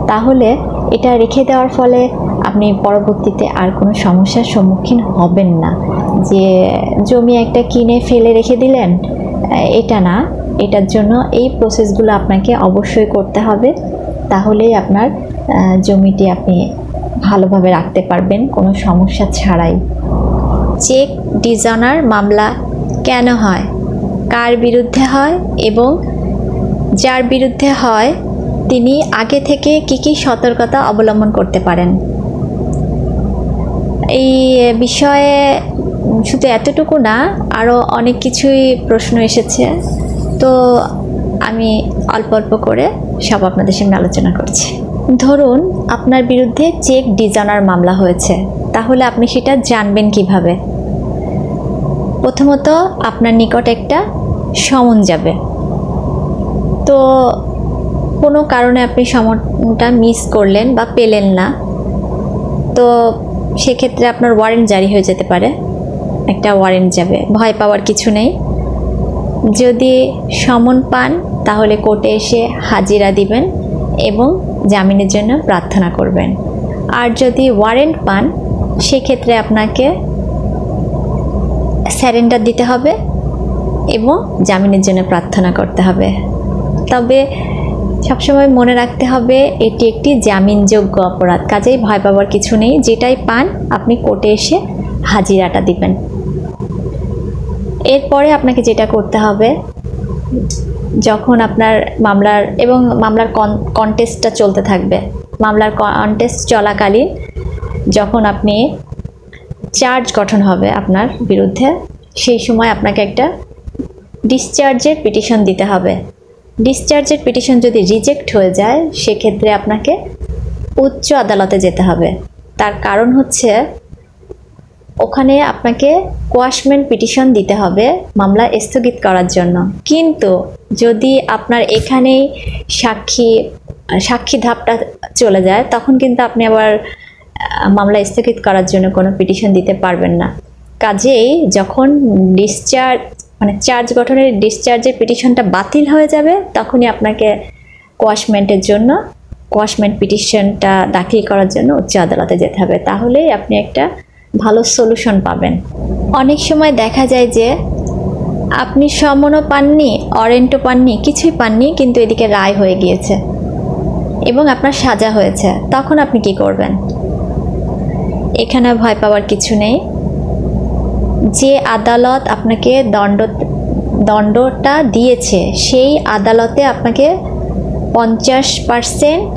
তাহলে এটা রেখে দেওয়ার ফলে আপনি পরবর্তীতে আর কোনো সমস্যার সম্মুখীন হবেন না। যে জমি একটা কিনে ফেলে রেখে দিলেন, এটা না। এটার জন্য এই প্রসেসগুলো আপনাকে অবশ্যই করতে হবে, তাহলেই আপনার জমিটি আপনি ভালোভাবে রাখতে পারবেন কোনো সমস্যা ছাড়াই। চেক ডিজঅনার মামলা কেন হয়, কার বিরুদ্ধে হয়, এবং যার বিরুদ্ধে হয় তিনি আগে থেকে কি কি সতর্কতা অবলম্বন করতে পারেন, এই বিষয়ে শুধু এতটুকু না, আরও অনেক কিছুই প্রশ্ন এসেছে, তো আমি অল্প অল্প করে সব আপনাদের সামনে আলোচনা করছি। ধরুন আপনার বিরুদ্ধে চেক ডিজঅনার মামলা হয়েছে, তাহলে আপনি সেটা জানবেন কিভাবে? প্রথমত আপনার নিকট একটা সমন যাবে। তো কোনো কারণে আপনি সমনটা মিস করলেন বা পেলেন না, তো সেক্ষেত্রে আপনার ওয়ারেন্ট জারি হয়ে যেতে পারে, একটা ওয়ারেন্ট যাবে। ভয় পাওয়ার কিছু নেই। যদি সমন পান তাহলে কোর্টে এসে হাজিরা দিবেন এবং জামিনের জন্য প্রার্থনা করবেন। আর যদি ওয়ারেন্ট পান সেক্ষেত্রে আপনাকে স্যারেন্ডার দিতে হবে এবং জামিনের জন্য প্রার্থনা করতে হবে। তবে সবসময় মনে রাখতে হবে এটি একটি জামিনযোগ্য অপরাধ, কাজেই ভয় পাওয়ার কিছু নেই। যেটাই পান আপনি কোর্টে এসে হাজিরাটা দিবেন। এরপরে আপনাকে যেটা করতে হবে, যখন আপনার মামলার কন্টেস্টটা চলতে থাকবে, মামলার কন্টেস্ট চলাকালীন যখন আপনি চার্জ গঠন হবে আপনার বিরুদ্ধে, সেই সময় আপনাকে একটা ডিসচার্জের পিটিশন দিতে হবে। ডিসচার্জের পিটিশন যদি রিজেক্ট হয়ে যায় সেক্ষেত্রে আপনাকে উচ্চ আদালতে যেতে হবে। তার কারণ হচ্ছে ওখানে আপনাকে কোয়াশমেন্ট পিটিশন দিতে হবে মামলা স্থগিত করার জন্য। কিন্তু যদি আপনার এখানেই সাক্ষী ধাপটা চলে যায় তখন কিন্তু আপনি আবার মামলা স্থগিত করার জন্য কোনো পিটিশন দিতে পারবেন না। কাজেই যখন চার্জ গঠনের ডিসচার্জের পিটিশনটা বাতিল হয়ে যাবে তখনই আপনাকে কোয়াশমেন্ট পিটিশনটা দাখিল করার জন্য উচ্চ আদালতে যেতে হবে। তাহলেই আপনি একটা ভালো সলিউশন পাবেন। অনেক সময় দেখা যায় যে আপনি সমনও পাননি, ওয়ারেন্টও পাননি, কিছুই পাননি, কিন্তু এদিকে রায় হয়ে গিয়েছে এবং আপনার সাজা হয়েছে। তখন আপনি কি করবেন? এখানে ভয় পাওয়ার কিছু নেই। যে আদালত আপনাকে দণ্ডটা দিয়েছে সেই আদালতে আপনাকে 50%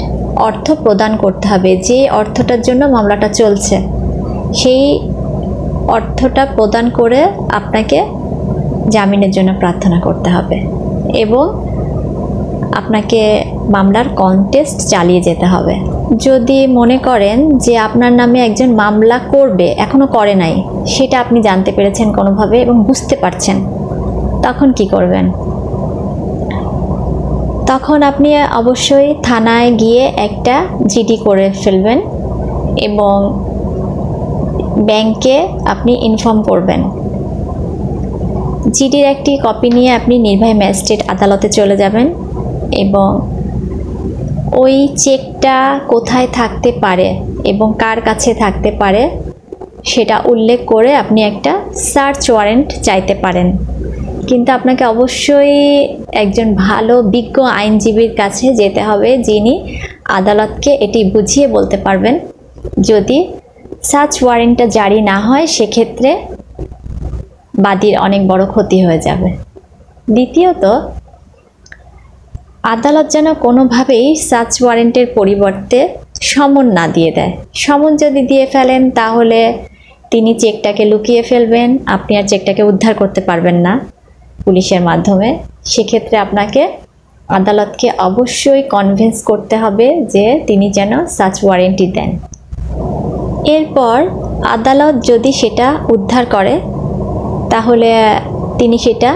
অর্থ প্রদান করতে হবে। যে অর্থটার জন্য মামলাটা চলছে সেই অর্থটা প্রদান করে আপনাকে জামিনের জন্য প্রার্থনা করতে হবে এবং আপনাকে মামলার কন্টেস্ট চালিয়ে যেতে হবে। যদি মনে করেন যে আপনার নামে একজন মামলা করবে, এখনও করে নাই, সেটা আপনি জানতে পেরেছেন কোনোভাবে এবং বুঝতে পারছেন, তখন কি করবেন? তখন আপনি অবশ্যই থানায় গিয়ে একটা জিডি করে ফেলবেন এবং ব্যাংকে আপনি ইনফর্ম করবেন। জিডির একটি কপি নিয়ে আপনি নির্বাহী ম্যাজিস্ট্রেট আদালতে চলে যাবেন এবং ওই চেকটা কোথায় থাকতে পারে এবং কার কাছে থাকতে পারে সেটা উল্লেখ করে আপনি একটা সার্চ ওয়ারেন্ট চাইতে পারেন। কিন্তু আপনাকে অবশ্যই একজন ভালো বিজ্ঞ আইনজীবীর কাছে যেতে হবে, যিনি আদালতকে এটি বুঝিয়ে বলতে পারবেন। যদি সার্চ ওয়ারেন্টটা জারি না হয় সেক্ষেত্রে বাদীর অনেক বড় ক্ষতি হয়ে যাবে। দ্বিতীয়ত, আদালত যেন কোনোভাবেই সার্চ ওয়ারেন্টের পরিবর্তে সমন না দিয়ে দেয়। সমন যদি দিয়ে ফেলেন তাহলে তিনি চেকটাকে লুকিয়ে ফেলবেন, আপনি আর চেকটাকে উদ্ধার করতে পারবেন না পুলিশের মাধ্যমে। সেক্ষেত্রে আপনাকে আদালতকে অবশ্যই কনভিন্স করতে হবে যে তিনি যেন সার্চ ওয়ারেন্টই দেন। এরপর আদালত যদি সেটা উদ্ধার করে তাহলে তিনি সেটা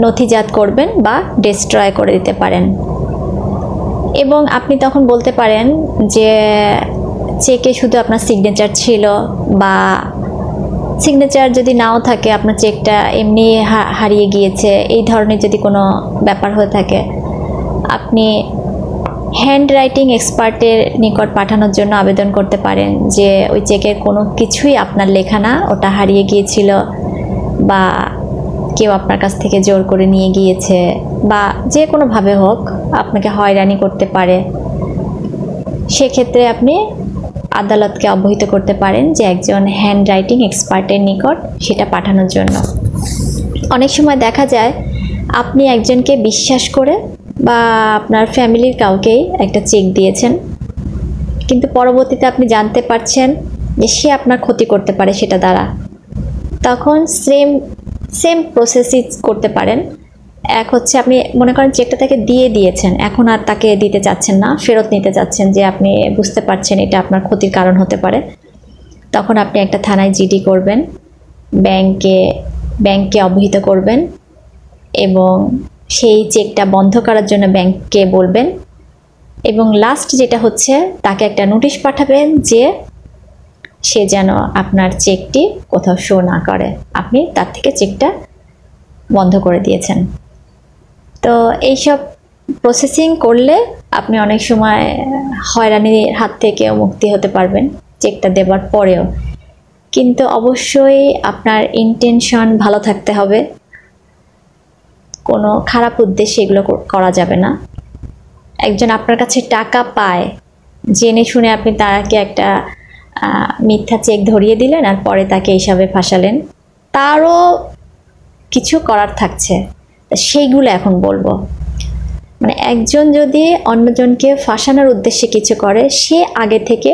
নথিজাত করবেন বা ডিস্ট্রয় করে দিতে পারেন এবং আপনি তখন বলতে পারেন যে চেকে শুধু আপনার সিগনেচার ছিল, বা সিগনেচার যদি নাও থাকে, আপনার চেকটা এমনি হারিয়ে গিয়েছে, এই ধরনের যদি কোনো ব্যাপার হয়ে থাকে, আপনি হ্যান্ড রাইটিং এক্সপার্টের নিকট পাঠানোর জন্য আবেদন করতে পারেন যে ওই চেকের কোনো কিছুই আপনার লেখা না, ওটা হারিয়ে গিয়েছিল বা কেউ আপনার কাছ থেকে জোর করে নিয়ে গিয়েছে, বা যে কোনোভাবে হোক আপনাকে হয়রানি করতে পারে। সেক্ষেত্রে আপনি আদালতকে অবহিত করতে পারেন যে একজন হ্যান্ড রাইটিং এক্সপার্টের নিকট সেটা পাঠানোর জন্য। অনেক সময় দেখা যায় আপনি একজনকে বিশ্বাস করে বা আপনার ফ্যামিলির কাউকেই একটা চেক দিয়েছেন, কিন্তু পরবর্তীতে আপনি জানতে পারছেন যে সে আপনার ক্ষতি করতে পারে সেটা দ্বারা। তখন সেম সেম প্রসেসই করতে পারেন। এক হচ্ছে আপনি মনে করেন চেকটা তাকে দিয়ে দিয়েছেন, এখন আর তাকে দিতে চাচ্ছেন না, ফেরত নিতে চাচ্ছেন, যে আপনি বুঝতে পারছেন এটা আপনার ক্ষতির কারণ হতে পারে। তখন আপনি একটা থানায় জিডি করবেন, ব্যাংকে অবহিত করবেন এবং সেই চেকটা বন্ধ করার জন্য ব্যাংককে বলবেন। এবং লাস্ট যেটা হচ্ছে, তাকে একটা নোটিশ পাঠাবেন যে সে যেন আপনার চেকটি কোথাও শো না করে, আপনি তার থেকে চেকটা বন্ধ করে দিয়েছেন। তো এইসব প্রসেসিং করলে আপনি অনেক সময় হয়রানির হাত থেকেও মুক্তি হতে পারবেন চেকটা দেবার পরেও। কিন্তু অবশ্যই আপনার ইন্টেনশন ভালো থাকতে হবে, কোনো খারাপ উদ্দেশ্যে এগুলো করা যাবে না। একজন আপনার কাছে টাকা পায়, জেনে শুনে আপনি তাকে একটা মিথ্যা চেক ধরিয়ে দিলেন আর পরে তাকে হিসাবে ফাঁসালেন, তারও কিছু করার থাকছে, সেইগুলো এখন বলবো। মানে একজন যদি অন্যজনকে ফাঁসানোর উদ্দেশ্যে কিছু করে, সে আগে থেকে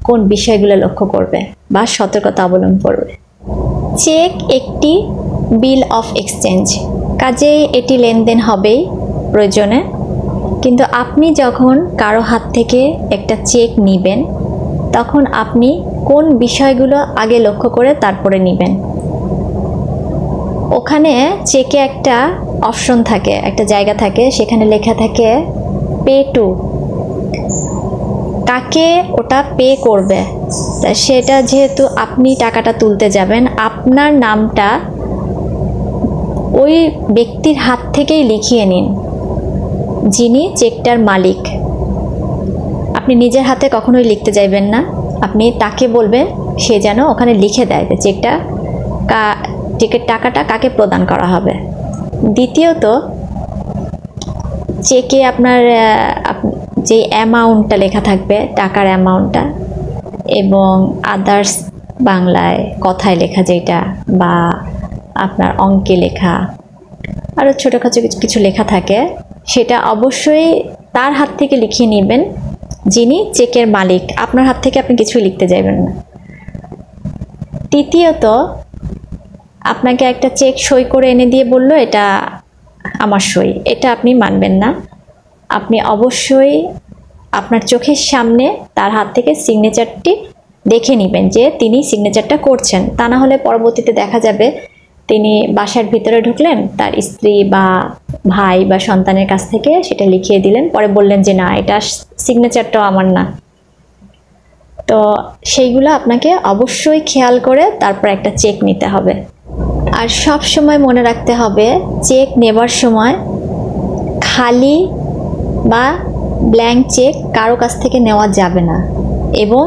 কোন বিষয়গুলো লক্ষ্য করবে বা সতর্কতা অবলম্বন করবে। চেক একটি বিল অফ এক্সচেঞ্জ, কাজেই এটি লেনদেন হবেই প্রয়োজনে। কিন্তু আপনি যখন কারো হাত থেকে একটা চেক নেবেন, তখন আপনি কোন বিষয়গুলো আগে লক্ষ্য করে তারপরে নেবেন। ওখানে চেকে একটা অপশন থাকে, একটা জায়গা থাকে, সেখানে লেখা থাকে পে টু, কাকে ওটা পে করবে। তা সেটা যেহেতু আপনি টাকাটা তুলতে যাবেন, আপনার নামটা ওই ব্যক্তির হাত থেকেই লিখিয়ে নিন, যিনি চেকটার মালিক। আপনি নিজের হাতে কখনোই লিখতে যাইবেন না, আপনি তাকে বলবেন সে যেন ওখানে লিখে দেয় যে চেকের টাকাটা কাকে প্রদান করা হবে। দ্বিতীয়ত, চেকে আপনার যে অ্যামাউন্টটা লেখা থাকবে, টাকার অ্যামাউন্টটা, এবং আদার্স বাংলায় কথায় লেখা যেটা বা আপনার অঙ্কে লেখা, আরও ছোটোখাটো কিছু লেখা থাকে, সেটা অবশ্যই তার হাত থেকে লিখিয়ে নেবেন যিনি চেকের মালিক। আপনার হাত থেকে আপনি কিছুই লিখতে যাবেন না। তৃতীয়ত, আপনাকে একটা চেক সই করে এনে দিয়ে বললো এটা আমার সই, এটা আপনি মানবেন না। আপনি অবশ্যই আপনার চোখের সামনে তার হাত থেকে সিগনেচারটি দেখে নেবেন যে তিনি সিগনেচারটা করছেন। তা না হলে পরবর্তীতে দেখা যাবে তিনি বাসার ভিতরে ঢুকলেন, তার স্ত্রী বা ভাই বা সন্তানের কাছ থেকে সেটা লিখিয়ে দিলেন, পরে বললেন যে না, এটা সিগনেচারটাও আমার না। তো সেইগুলো আপনাকে অবশ্যই খেয়াল করে তারপর একটা চেক নিতে হবে। আর সব সময় মনে রাখতে হবে, চেক নেবার সময় খালি বা ব্ল্যাঙ্ক চেক কারো কাছ থেকে নেওয়া যাবে না, এবং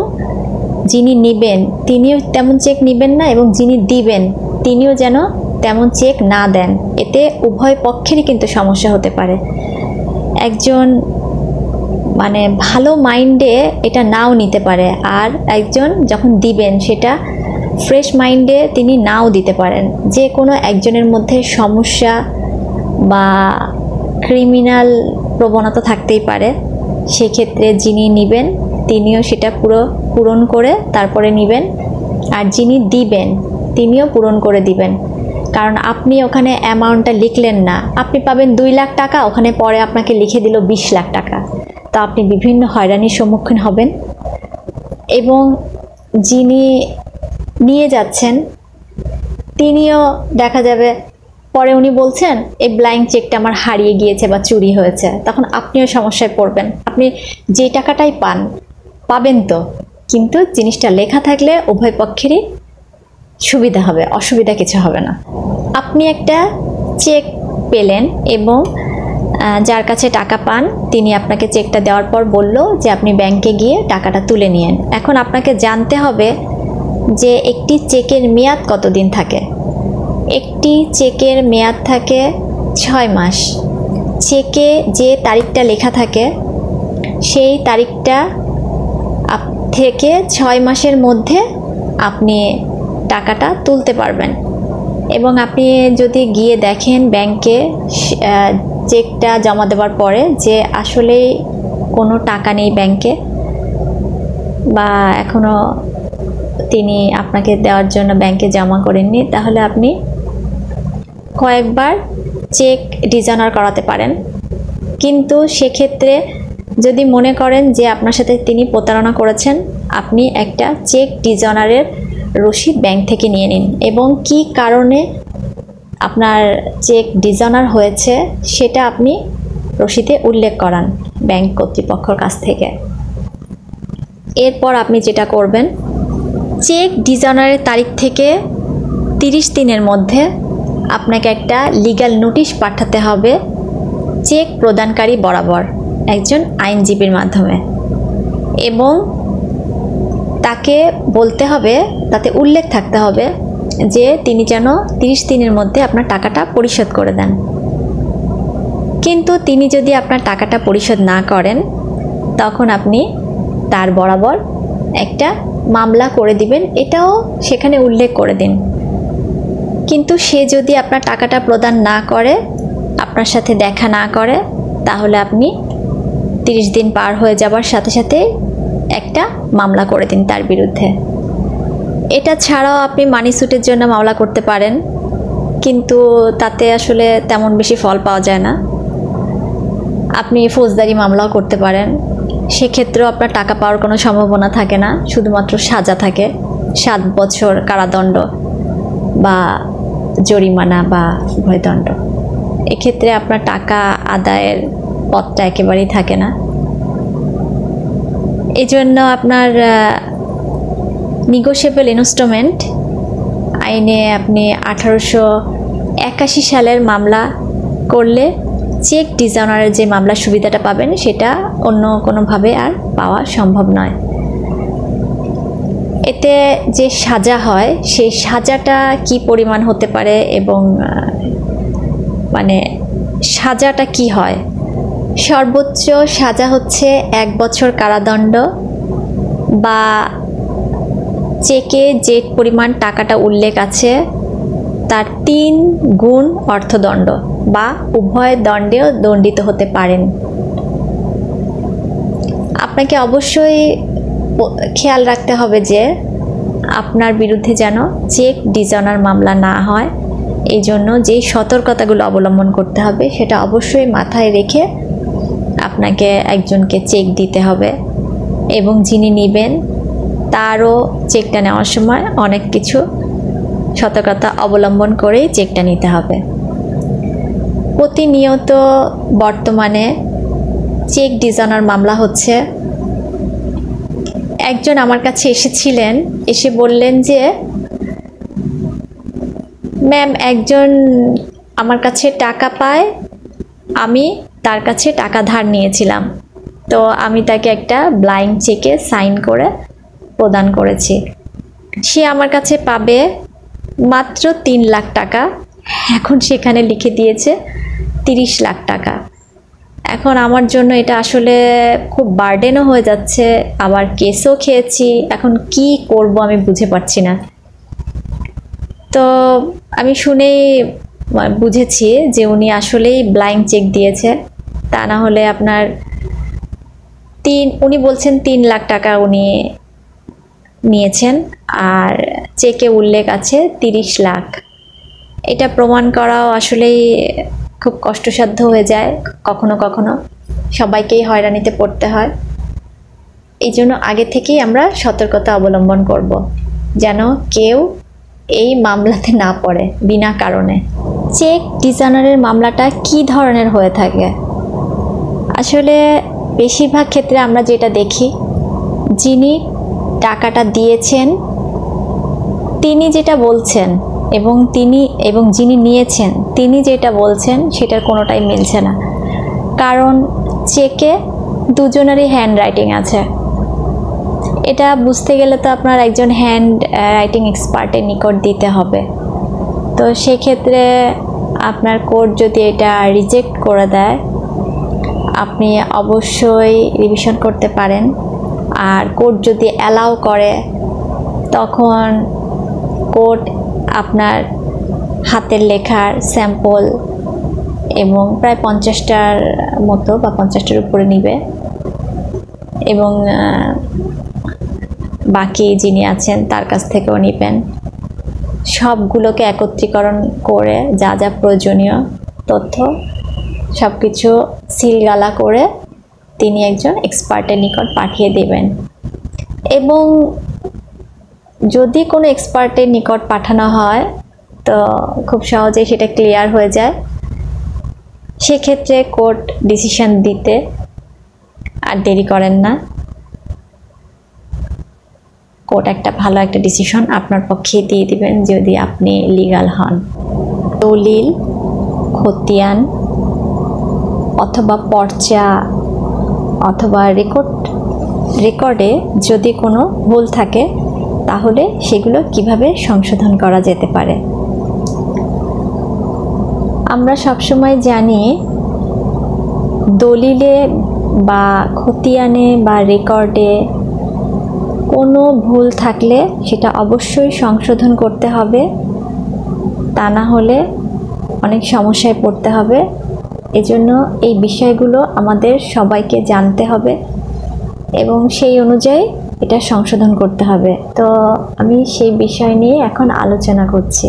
যিনি নেবেন তিনিও তেমন চেক নেবেন না, এবং যিনি দিবেন তিনিও যেন তেমন চেক না দেন। এতে উভয় পক্ষেরই কিন্তু সমস্যা হতে পারে। একজন মানে ভালো মাইন্ডে এটা নাও নিতে পারে, আর একজন যখন দিবেন সেটা ফ্রেশ মাইন্ডে তিনি নাও দিতে পারেন। যে কোনো একজনের মধ্যে সমস্যা বা ক্রিমিনাল প্রবণতা থাকতেই পারে। সেক্ষেত্রে যিনি নেবেন তিনিও সেটা পূরণ করে তারপরে নেবেন, আর যিনি দিবেন তিনিও পূরণ করে দিবেন। কারণ আপনি ওখানে অ্যামাউন্টটা লিখলেন না, আপনি পাবেন 2 লাখ টাকা, ওখানে পরে আপনাকে লিখে দিল 20 লাখ টাকা, তো আপনি বিভিন্ন হয়রানির সম্মুখীন হবেন। এবং যিনি নিয়ে যাচ্ছেন তিনিও দেখা যাবে পরে উনি বলছেন এই ব্ল্যাঙ্ক চেকটা আমার হারিয়ে গিয়েছে বা চুরি হয়েছে, তখন আপনিও সমস্যায় পড়বেন। আপনি যে টাকাটাই পাবেন তো, কিন্তু জিনিসটা লেখা থাকলে উভয় পক্ষেরই সুবিধা হবে, অসুবিধা কিছু হবে না। আপনি একটা চেক পেলেন এবং যার কাছে টাকা পান তিনি আপনাকে চেকটা দেওয়ার পর বলল যে আপনি ব্যাংকে গিয়ে টাকাটা তুলে নিন। এখন আপনাকে জানতে হবে যে একটি চেকের মেয়াদ কতদিন থাকে। একটি চেকের মেয়াদ থাকে 6 মাস। চেকে যে তারিখটা লেখা থাকে সেই তারিখটা থেকে 6 মাসের মধ্যে আপনি টাকাটা তুলতে পারবেন। এবং আপনি যদি গিয়ে দেখেন ব্যাংকে চেকটা জমা দেওয়ার পরে যে আসলেই কোনো টাকা নেই ব্যাংকে, বা এখনও তিনি আপনাকে দেওয়ার জন্য ব্যাংকে জমা করেননি, তাহলে আপনি কয়েকবার চেক ডিজঅনার করাতে পারেন। কিন্তু সেক্ষেত্রে যদি মনে করেন যে আপনার সাথে তিনি প্রতারণা করেছেন, আপনি একটা চেক ডিজঅনারের রসিদ ব্যাংক থেকে নিয়ে নিন এবং কি কারণে আপনার চেক ডিজঅনার হয়েছে সেটা আপনি রসিদে উল্লেখ করান ব্যাংক কর্তৃপক্ষের কাছ থেকে। এরপর আপনি যেটা করবেন, চেক ডিজঅনারের তারিখ থেকে 30 দিনের মধ্যে আপনাকে একটা লিগ্যাল নোটিশ পাঠাতে হবে চেক প্রদানকারী বরাবর একজন আইনজীবীর মাধ্যমে, এবং তাকে বলতে হবে, তাতে উল্লেখ থাকতে হবে যে তিনি যেন 30 দিনের মধ্যে আপনার টাকাটা পরিশোধ করে দেন। কিন্তু তিনি যদি আপনার টাকাটা পরিশোধ না করেন, তখন আপনি তার বরাবর একটা মামলা করে দিবেন, এটাও সেখানে উল্লেখ করে দিন। কিন্তু সে যদি আপনার টাকাটা প্রদান না করে, আপনার সাথে দেখা না করে, তাহলে আপনি 30 দিন পার হয়ে যাবার সাথে সাথে একটা মামলা করে দিন তার বিরুদ্ধে। এটা ছাড়াও আপনি মানি স্যুটের জন্য মামলা করতে পারেন, কিন্তু তাতে আসলে তেমন বেশি ফল পাওয়া যায় না। আপনি ফৌজদারি মামলাও করতে পারেন, সেক্ষেত্রেও আপনার টাকা পাওয়ার কোনো সম্ভাবনা থাকে না, শুধুমাত্র সাজা থাকে 7 বছর কারাদণ্ড বা জরিমানা বা উভয়দণ্ড। এক্ষেত্রে আপনার টাকা আদায়ের পথটা একেবারেই থাকে না। এই জন্য আপনার নিগোশিয়েবল ইনস্ট্রুমেন্ট আইনে আপনি 1881 সালের মামলা করলে চেক ডিজঅনারের যে মামলার সুবিধাটা পাবেন সেটা অন্য কোনোভাবে আর পাওয়া সম্ভব নয়। এতে যে সাজা হয় সেই সাজাটা কি পরিমাণ হতে পারে এবং মানে সাজাটা কি হয়, সর্বোচ্চ সাজা হচ্ছে 1 বছর কারাদণ্ড বা চেকে যে পরিমাণ টাকাটা উল্লেখ আছে তার 3 গুণ অর্থদণ্ড বা উভয় দণ্ডেও দণ্ডিত হতে পারেন। আপনাকে অবশ্যই খেয়াল রাখতে হবে যে আপনার বিরুদ্ধে যেন চেক ডিজঅনার মামলা না হয়, এই জন্য যেই সতর্কতাগুলো অবলম্বন করতে হবে সেটা অবশ্যই মাথায় রেখে আপনাকে একজনকে চেক দিতে হবে, এবং যিনি নেবেন তারও চেকটা নেওয়ার সময় অনেক কিছু সতর্কতা অবলম্বন করেই চেকটা নিতে হবে। প্রতিনিয়ত বর্তমানে চেক ডিজঅনার মামলা হচ্ছে। একজন আমার কাছে এসেছিলেন, এসে বললেন যে ম্যাম, একজন আমার কাছে টাকা পায়, আমি তার কাছে টাকা ধার নিয়েছিলাম, তো আমি তাকে একটা ব্লাইন্ড চেকে সাইন করে প্রদান করেছি। সে আমার কাছে পাবে মাত্র 3 লাখ টাকা, এখন সেখানে লিখে দিয়েছে 30 লাখ টাকা। এখন আমার জন্য এটা আসলে খুব বার্ডেনও হয়ে যাচ্ছে, আবার কেসও খেয়েছি, এখন কি করব আমি বুঝে পাচ্ছি না। তো আমি শুনেই বুঝেছি যে উনি আসলেই ব্লাইন্ড চেক দিয়েছে, তা না হলে আপনার উনি বলছেন 3 লাখ টাকা উনি নিয়েছেন আর চেকে উল্লেখ আছে 30 লাখ। এটা প্রমাণ করাও আসলেই খুব কষ্টসাধ্য হয়ে যায়, কখনো কখনো সবাইকেই হয়রানিতে পড়তে হয়। এই জন্য আগে থেকেই আমরা সতর্কতা অবলম্বন করব যেন কেউ এই মামলাতে না পড়ে বিনা কারণে। চেক ডিজঅনারের মামলাটা কি ধরনের হয়ে থাকে? আসলে বেশিরভাগ ক্ষেত্রে আমরা যেটা দেখি, যিনি টাকাটা দিয়েছেন তিনি যেটা বলছেন এবং যিনি নিয়েছেন তিনি যেটা বলছেন সেটার কোনোটাই মিলছে না। কারণ চেকে দুজনেরই হ্যান্ড রাইটিং আছে। এটা বুঝতে গেলে তো আপনার একজন হ্যান্ড রাইটিং এক্সপার্টের নিকট দিতে হবে। তো সেক্ষেত্রে আপনার কোর্ট যদি এটা রিজেক্ট করে দেয়, আপনি অবশ্যই রিভিশন করতে পারেন। আর কোর্ট যদি অ্যালাউ করে, তখন কোর্ট আপনার হাতের লেখার স্যাম্পল এবং প্রায় 50টার মতো বা 50টার উপরে নিবে এবং বাকি যিনি আছেন তার কাছ থেকেও নেবেন। সবগুলোকে একত্রীকরণ করে যা যা প্রয়োজনীয় তথ্য সব কিছু সিলগালা করে তিনি একজন এক্সপার্টের নিকট পাঠিয়ে দেবেন। এবং যদি কোনো এক্সপার্টের নিকট পাঠানো হয় তো খুব সহজেই সেটা ক্লিয়ার হয়ে যায়। সেক্ষেত্রে কোর্ট ডিসিশন দিতে আর দেরি করেন না। কোর্ট ভালো একটা ডিসিশন আপনার পক্ষে দিয়ে দিবেন যদি আপনি লিগ্যাল হন। দলিল, খতিয়ান অথবা পর্চা অথবা রেকর্ডে যদি কোনো ভুল থাকে তাহলে সেগুলো কিভাবে সংশোধন করা যেতে পারে। আমরা সবসময় জানি দলিলে বা খতিয়ানে বা রেকর্ডে কোনো ভুল থাকলে সেটা অবশ্যই সংশোধন করতে হবে, তা না হলে অনেক সমস্যায় পড়তে হবে। এজন্য এই বিষয়গুলো আমাদের সবাইকে জানতে হবে এবং সেই অনুযায়ী এটা সংশোধন করতে হবে। তো আমি সেই বিষয় নিয়ে এখন আলোচনা করছি।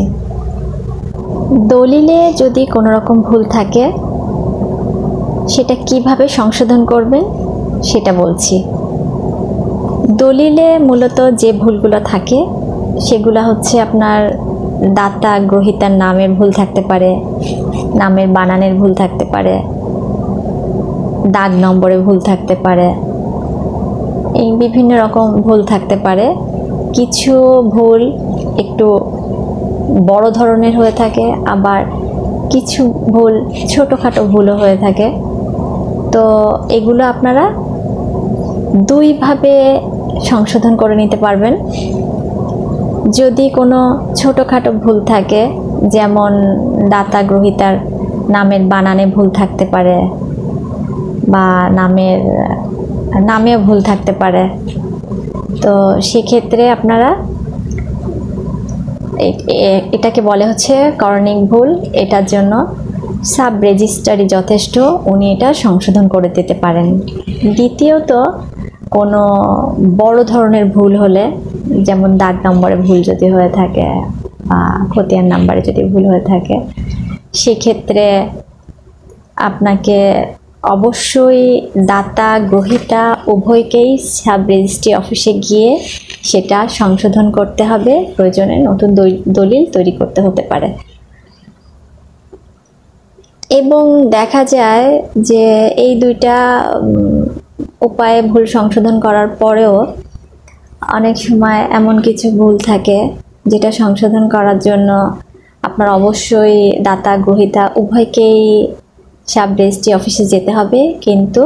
দলিলে যদি কোনো রকম ভুল থাকে সেটা কিভাবে সংশোধন করবেন সেটা বলছি। দলিলে মূলত যে ভুলগুলো থাকে সেগুলো হচ্ছে আপনার দাতা গ্রহীতার নামের ভুল থাকতে পারে, নামের বানানের ভুল থাকতে পারে, দাগ নম্বরে ভুল থাকতে পারে, এই বিভিন্ন রকম ভুল থাকতে পারে। কিছু ভুল একটু বড় ধরনের হয়ে থাকে, আবার কিছু ভুল ছোটোখাটো ভুলও হয়ে থাকে। তো এগুলো আপনারা দুইভাবে সংশোধন করে নিতে পারবেন। যদি কোনো ছোটোখাটো ভুল থাকে, যেমন দাতা গ্রহীতার নামের বানানে ভুল থাকতে পারে বা নামেও ভুল থাকতে পারে, তো সেক্ষেত্রে আপনারা এটাকে বলে হচ্ছে করণিক ভুল। এটার জন্য সাব রেজিস্ট্রারি যথেষ্ট, উনি এটা সংশোধন করে দিতে পারেন। দ্বিতীয়ত, কোনো বড় ধরনের ভুল হলে, যেমন দাগ নম্বরে ভুল যদি হয়ে থাকে বা খতিয়ান নাম্বারে যদি ভুল হয়ে থাকে, সেক্ষেত্রে আপনাকে অবশ্যই দাতা গ্রহীতা উভয়কেই সাব রেজিস্ট্রি অফিসে গিয়ে সেটা সংশোধন করতে হবে। প্রয়োজনে নতুন দলিল তৈরি করতে হতে পারে। এবং দেখা যায় যে এই দুইটা উপায়ে ভুল সংশোধন করার পরেও অনেক সময় এমন কিছু ভুল থাকে যেটা সংশোধন করার জন্য আপনার অবশ্যই দাতা গ্রহীতা উভয়কেই সাব রেজিস্ট্রি অফিসে যেতে হবে, কিন্তু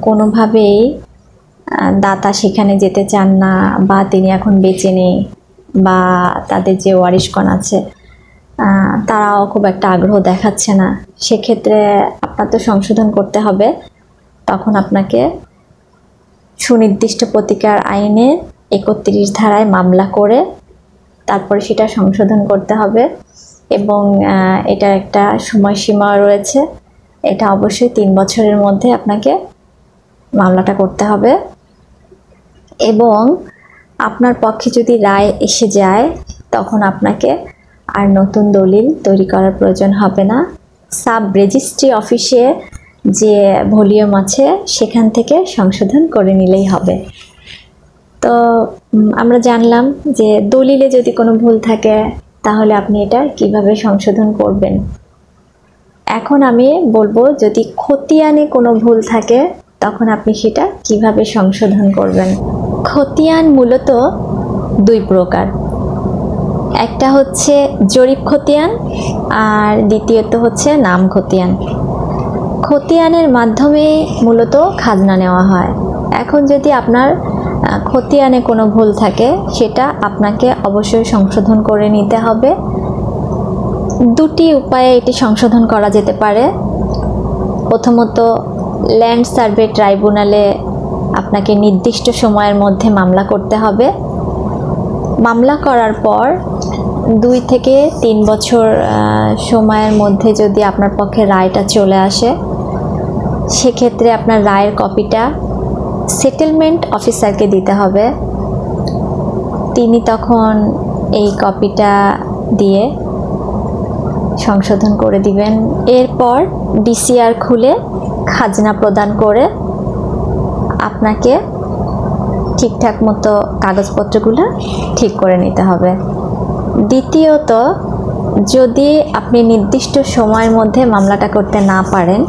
কোনোভাবেই দাতা সেখানে যেতে চান না, বা তিনি এখন বেঁচে নেই, বা তাদের যে ওয়ারিশগণ আছে তারাও খুব একটা আগ্রহ দেখাচ্ছে না। সেক্ষেত্রে আপনার তো সংশোধন করতে হবে। তখন আপনাকে সুনির্দিষ্ট প্রতিকার আইনে 31 ধারায় মামলা করে তারপরে সেটা সংশোধন করতে হবে। এবং এটার একটা সময়সীমা রয়েছে, এটা অবশ্যই 3 বছরের মধ্যে আপনাকে মামলাটা করতে হবে। এবং আপনার পক্ষে যদি রায় এসে যায় তখন আপনাকে আর নতুন দলিল তৈরি করার প্রয়োজন হবে না। সাব রেজিস্ট্রি অফিসে যে ভলিউম আছে সেখান থেকে সংশোধন করে নিলেই হবে। তো আমরা জানলাম যে দলিলে যদি কোনো ভুল থাকে তাহলে আপনি এটা কিভাবে সংশোধন করবেন। এখন আমি বলবো যদি খতিয়ানে কোনো ভুল থাকে তখন আপনি সেটা কিভাবে সংশোধন করবেন। খতিয়ান মূলত 2 প্রকার, একটা হচ্ছে জরিপ খতিয়ান আর দ্বিতীয়ত হচ্ছে নাম খতিয়ান। খতিয়ানের মাধ্যমে মূলত খাজনা নেওয়া হয়। এখন যদি আপনার খতিয়ানে কোনো ভুল থাকে সেটা আপনাকে অবশ্যই সংশোধন করে নিতে হবে। 2টি উপায়ে এটি সংশোধন করা যেতে পারে। প্রথমত, ল্যান্ড সার্ভে ট্রাইব্যুনালে আপনাকে নির্দিষ্ট সময়ের মধ্যে মামলা করতে হবে। মামলা করার পর 2 থেকে 3 বছর সময়ের মধ্যে যদি আপনার পক্ষে রায়টা চলে আসে, সেক্ষেত্রে আপনার রায়ের কপিটা সেটেলমেন্ট অফিসারকে দিতে হবে। তিনি তখন এই কপিটা দিয়ে সংশোধন করে দিবেন। এরপর ডিসিআর খুলে খাজনা প্রদান করে আপনাকে ঠিকঠাক মতো কাগজপত্রগুলো ঠিক করে নিতে হবে। দ্বিতীয়ত, যদি আপনি নির্দিষ্ট সময়ের মধ্যে মামলাটা করতে না পারেন,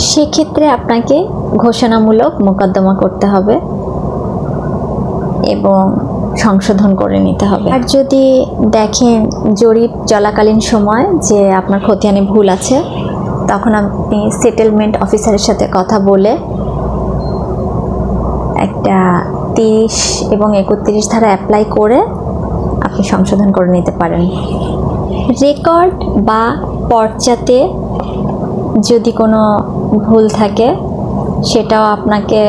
সেক্ষেত্রে আপনাকে ঘোষণামূলক মোকদ্দমা করতে হবে এবং সংশোধন করে নিতে হবে। আর যদি দেখেন জরিপ চলাকালীন সময় যে আপনার খতিয়ানে ভুল আছে, তখন আপনি সেটেলমেন্ট অফিসারের সাথে কথা বলে একটা 30 এবং 31 ধারা অ্যাপ্লাই করে আপনি সংশোধন করে নিতে পারেন। রেকর্ড বা পর্চাতে যদি কোনো ভুল থাকে, সেটাও আপনাকে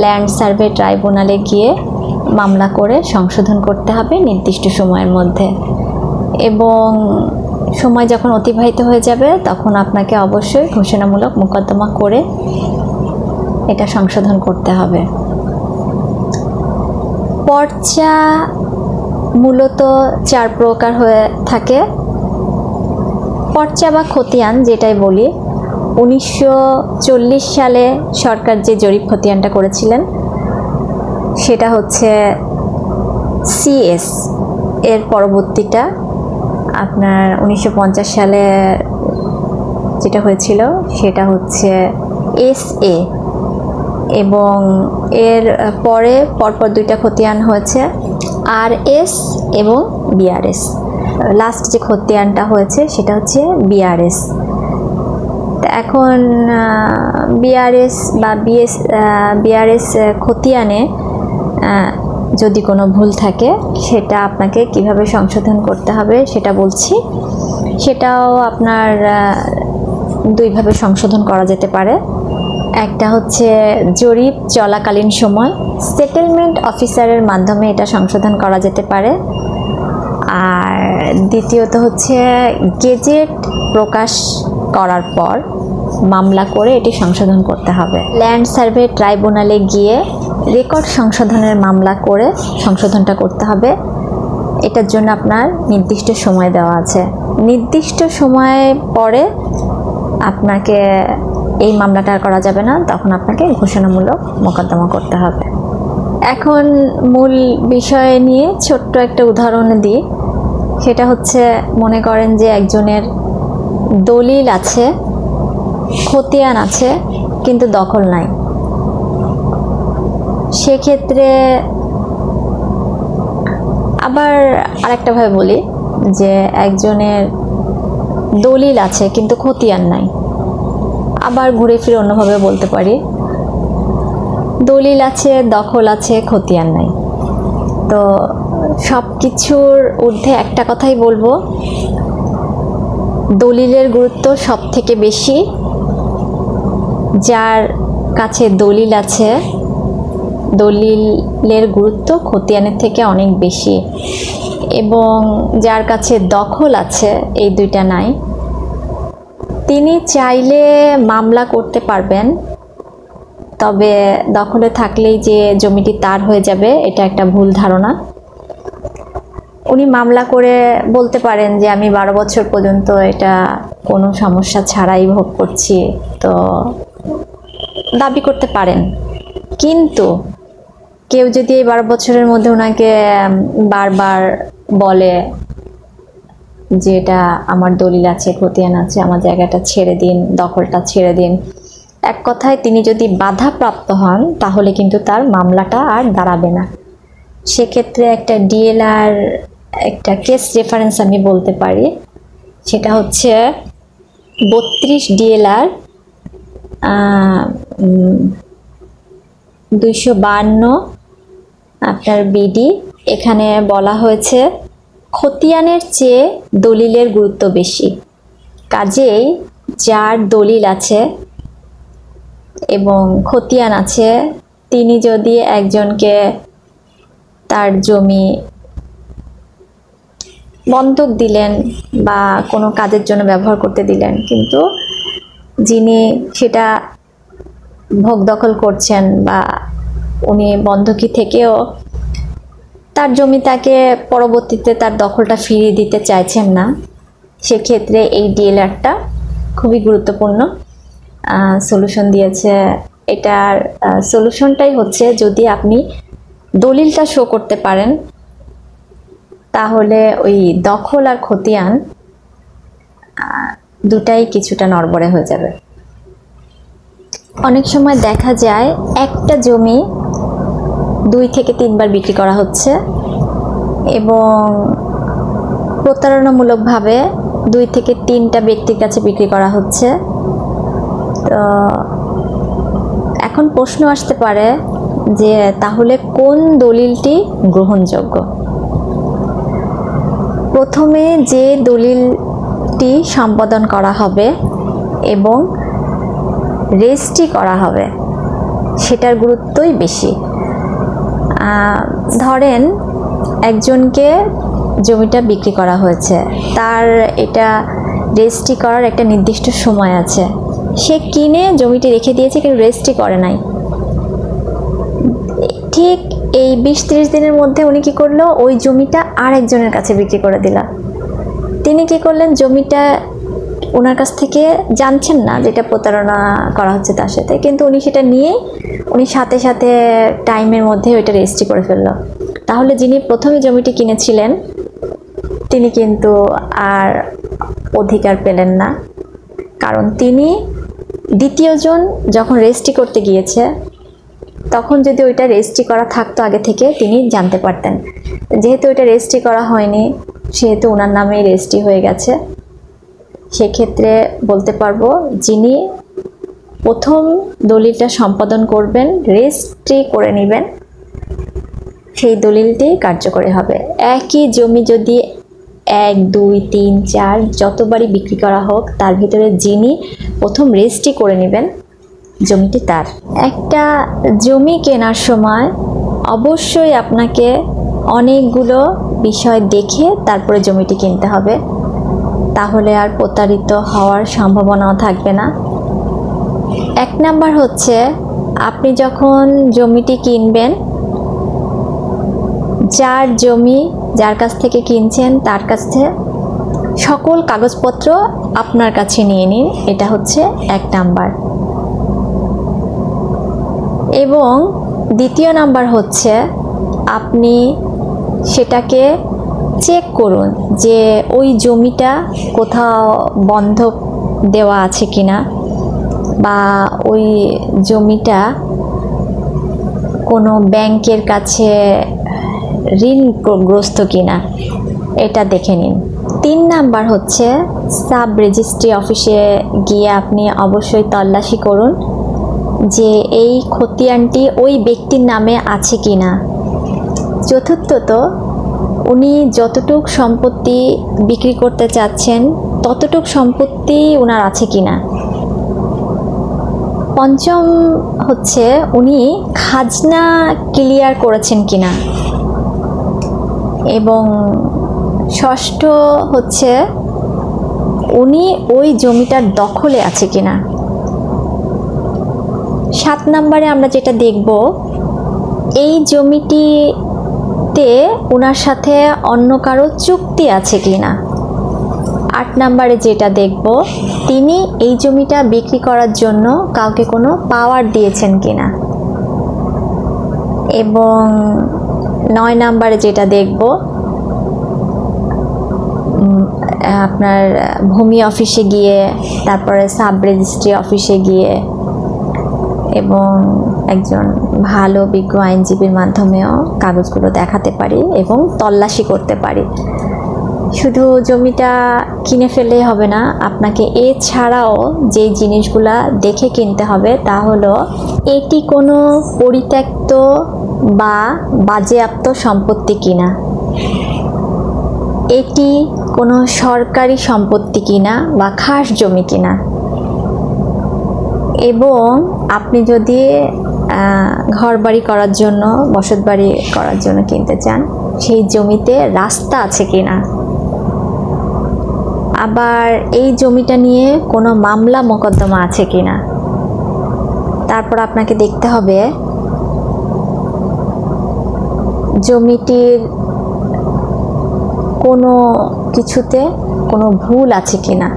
ল্যান্ড সার্ভে ট্রাইব্যুনালে গিয়ে মামলা করে সংশোধন করতে হবে নির্দিষ্ট সময়ের মধ্যে। এবং সময় যখন অতিবাহিত হয়ে যাবে, তখন আপনাকে অবশ্যই ঘোষণামূলক মোকদ্দমা করে এটা সংশোধন করতে হবে। পর্চা মূলত 4 প্রকার হয়ে থাকে। পর্চা বা খতিয়ান যেটাই বলি, 1940 সালে সরকার যে জরিপ খতিয়ানটা করেছিলেন সেটা হচ্ছে সিএস। এর পরবর্তীটা আপনার 1950 সালে যেটা হয়েছিল সেটা হচ্ছে এসএ, এবং এর পরে পরপর 2টা খতিয়ান হয়েছে আরএস এবং বিআরএস। লাস্ট যে খতিয়ানটা হয়েছে সেটা হচ্ছে বিআরএস। এখন বিআরএস বা বিআরএস খতিয়ানে যদি কোনো ভুল থাকে, সেটা আপনাকে কিভাবে সংশোধন করতে হবে সেটা বলছি। সেটাও আপনার 2 ভাবে সংশোধন করা যেতে পারে। একটা হচ্ছে জরিপ চলাকালীন সময় সেটেলমেন্ট অফিসারের মাধ্যমে এটা সংশোধন করা যেতে পারে। আর দ্বিতীয়ত হচ্ছে গেজেট প্রকাশ করার পর মামলা করে এটি সংশোধন করতে হবে। ল্যান্ড সার্ভে ট্রাইব্যুনালে গিয়ে রেকর্ড সংশোধনের মামলা করে সংশোধনটা করতে হবে। এটার জন্য আপনার নির্দিষ্ট সময় দেওয়া আছে। নির্দিষ্ট সময় পরে আপনাকে এই মামলাটা আর করা যাবে না, তখন আপনাকে ঘোষণামূলক মোকদ্দমা করতে হবে। এখন মূল বিষয় নিয়ে ছোট্ট একটা উদাহরণ দিই। সেটা হচ্ছে, মনে করেন যে একজনের দলিল আছে, খতিয়ান আছে, কিন্তু দখল নাই। সেক্ষেত্রে আবার আরেকটাভাবে বলি যে একজনের দলিল আছে কিন্তু খতিয়ান নাই। আবার ঘুরে ফিরে অন্যভাবে বলতে পারি, দলিল আছে, দখল আছে, খতিয়ান নাই। তো সব কিছুর ঊর্ধ্বে একটা কথাই বলবো, দলিলের গুরুত্ব সব থেকে বেশি। যার কাছে দলিল আছে, দলিলের গুরুত্ব খতিয়ানের থেকে অনেক বেশি। এবং যার কাছে দখল আছে, এই 2টা নাই, তিনি চাইলে মামলা করতে পারবেন। তবে দখলে থাকলেই যে জমিটি তার হয়ে যাবে, এটা একটা ভুল ধারণা। উনি মামলা করে বলতে পারেন যে আমি 12 বছর পর্যন্ত এটা কোনো সমস্যা ছাড়াই ভোগ করছি, তো দাবি করতে পারেন। কিন্তু কেউ যদি এই 12 বছরের মধ্যে ওনাকে বারবার বলে যে এটা আমার দলিল আছে, খতিয়ান আছে, আমার জায়গাটা ছেড়ে দিন, দখলটা ছেড়ে দিন, এক কথায় তিনি যদি বাধাপ্রাপ্ত হন, তাহলে কিন্তু তার মামলাটা আর দাঁড়াবে না। সেক্ষেত্রে একটা ডিএলআর, একটা কেস রেফারেন্স আমি বলতে পারি। সেটা হচ্ছে 32 ডিএলআর 252 আপনার বিডি। এখানে বলা হয়েছে খতিয়ানের চেয়ে দলিলের গুরুত্ব বেশি। কাজেই যার দলিল আছে এবং খতিয়ান আছে, তিনি যদি একজনকে তার জমি বন্ধক দিলেন বা কোনো কাজের জন্য ব্যবহার করতে দিলেন, কিন্তু যিনি সেটা ভোগ দখল করছেন বা উনি বন্ধকি থেকেও তার জমি তাকে পরবর্তীতে তার দখলটা ফিরিয়ে দিতে চাইছেন না, সেক্ষেত্রে এই ডিএলআরটা খুবই গুরুত্বপূর্ণ সলিউশন দিয়েছে। এটার সলিউশনটাই হচ্ছে, যদি আপনি দলিলটা শো করতে পারেন তাহলে ওই দখল আর খতিয়ান দুটাই কিছুটা নড়বড়ে হয়ে যাবে। অনেক সময় দেখা যায় একটা জমি 2 থেকে 3 বার বিক্রি করা হচ্ছে এবং প্রতারণামূলকভাবে 2 থেকে 3টা ব্যক্তির কাছে বিক্রি করা হচ্ছে। তো এখন প্রশ্ন আসতে পারে যে তাহলে কোন দলিলটি গ্রহণযোগ্য? প্রথমে যে দলিলটি সম্পাদন করা হবে এবং রেজিস্ট্রি করা হবে সেটার গুরুত্বই বেশি। ধরেন একজনকে জমিটা বিক্রি করা হয়েছে, তার এটা রেজিস্ট্রি করার একটা নির্দিষ্ট সময় আছে, সে কিনে জমিটি রেখে দিয়েছে কিন্তু রেজিস্ট্রি করে নাই। ঠিক এই 20-30 দিনের মধ্যে উনি কি করলো, ওই জমিটা আরেকজনের কাছে বিক্রি করে দিল। তিনি কি করলেন, জমিটা ওনার কাছ থেকে জানছেন না যেটা প্রতারণা করা হচ্ছে তার সাথে, কিন্তু উনি সেটা নিয়ে উনি সাথে সাথে টাইমের মধ্যে ওইটা রেজিস্ট্রি করে ফেললো। তাহলে যিনি প্রথমে জমিটি কিনেছিলেন তিনি কিন্তু আর অধিকার পেলেন না, কারণ তিনি দ্বিতীয়জন যখন রেজিস্ট্রি করতে গিয়েছে তখন যদি ওইটা রেজিস্ট্রি করা থাকতো আগে থেকে তিনি জানতে পারতেন। যেহেতু ওইটা রেজিস্ট্রি করা হয়নি সেহেতু ওনার নামেই রেজিস্ট্রি হয়ে গেছে। সেক্ষেত্রে বলতে পারবো যিনি প্রথম দলিলটা সম্পাদন করবেন, রেজিস্ট্রি করে নেবেন, সেই দলিলটি কার্যকরী হবে। একই জমি যদি 1, 2, 3, 4 যতবারই বিক্রি করা হোক, তার ভিতরে যিনি প্রথম রেজিস্ট্রি করে নেবেন জমিটি তার। একটা জমি কেনার সময় অবশ্যই আপনাকে অনেকগুলো বিষয় দেখে তারপরে জমিটি কিনতে হবে, তাহলে আর প্রতারিত হওয়ার সম্ভাবনাও থাকবে না। 1 নাম্বার হচ্ছে, আপনি যখন জমিটি কিনবেন, যার জমি যার কাছ থেকে কিনছেন তার কাছে সকল কাগজপত্র আপনার কাছে নিয়ে নিন, এটা হচ্ছে 1 নাম্বার। এবং 2 নাম্বার হচ্ছে, আপনি সেটাকে চেক করুন যে ওই জমিটা কোথাও বন্ধক দেওয়া আছে কিনা, বা ওই জমিটা কোনো ব্যাংকের কাছে ঋণগ্রস্ত কিনা, এটা দেখে নিন। 3 নাম্বার হচ্ছে, সাব রেজিস্ট্রি অফিসে গিয়ে আপনি অবশ্যই তল্লাশি করুন যে এই খতিয়ানটি ওই ব্যক্তির নামে আছে কিনা। চতুর্থত, উনি যতটুক সম্পত্তি বিক্রি করতে চাচ্ছেন ততটুক সম্পত্তি ওনার আছে কিনা। 5ম হচ্ছে, উনি খাজনা ক্লিয়ার করেছেন কিনা। এবং 6ষ্ঠ হচ্ছে, উনি ওই জমিটার দখলে আছে কিনা। 7 নাম্বারে আমরা যেটা দেখব, এই জমিটিতে ওনার সাথে অন্য কারো চুক্তি আছে কিনা। 8 নাম্বারে যেটা দেখব, তিনি এই জমিটা বিক্রি করার জন্য কাউকে কোনো পাওয়ার দিয়েছেন কিনা। এবং 9 নাম্বারে যেটা দেখব, আপনার ভূমি অফিসে গিয়ে, তারপরে সাব রেজিস্ট্রি অফিসে গিয়ে এবং একজন ভালো বিজ্ঞ আইনজীবীর মাধ্যমেও কাগজগুলো দেখাতে পারি এবং তল্লাশি করতে পারি। শুধু জমিটা কিনে ফেললেই হবে না, আপনাকে এছাড়াও যে জিনিসগুলা দেখে কিনতে হবে তা হলো, এটি কোনো পরিত্যক্ত বা বাজেয়াপ্ত সম্পত্তি কিনা, এটি কোনো সরকারি সম্পত্তি কিনা বা খাস জমি কিনা। এবং আপনি যদি ঘরবাড়ি করার জন্য, বসতবাড়ি করার জন্য কিনতে চান, সেই জমিতে রাস্তা আছে কিনা। আবার এই জমিটা নিয়ে কোনো মামলা মোকদ্দমা আছে কিনা। তারপর আপনাকে দেখতে হবে জমিটির কোনো কিছুতে কোনো ভুল আছে কিনা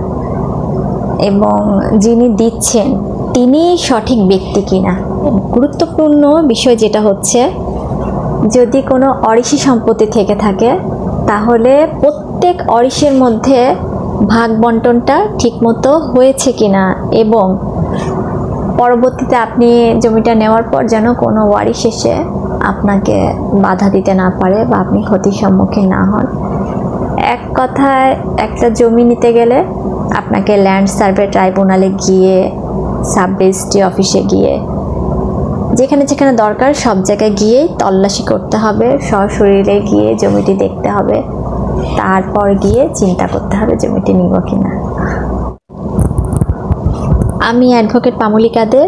এবং যিনি দিচ্ছেন তিনি সঠিক ব্যক্তি কিনা। গুরুত্বপূর্ণ বিষয় যেটা হচ্ছে, যদি কোনো অরিসি সম্পত্তি থেকে থাকে তাহলে প্রত্যেক অরিসের মধ্যে ভাগ বন্টনটা ঠিকমতো হয়েছে কিনা এবং পরবর্তীতে আপনি জমিটা নেওয়ার পর যেন কোনো ওয়ারিশ এসে আপনাকে বাধা দিতে না পারে বা আপনি ক্ষতির সম্মুখীন না হন। এক কথায় একটা জমি নিতে গেলে আপনাকে ল্যান্ড সার্ভে ট্রাইব্যুনালে গিয়ে, সাব রেজিস্ট্রি অফিসে গিয়ে, যেখানে যেখানে দরকার সব জায়গায় গিয়েই তল্লাশি করতে হবে, সশরীরে গিয়ে জমিটি দেখতে হবে, তারপর গিয়ে চিন্তা করতে হবে জমিটি নিব কিনা। আমি অ্যাডভোকেট পামলি কাদের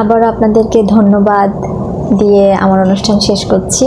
আবারও আপনাদেরকে ধন্যবাদ দিয়ে আমার অনুষ্ঠান শেষ করছি।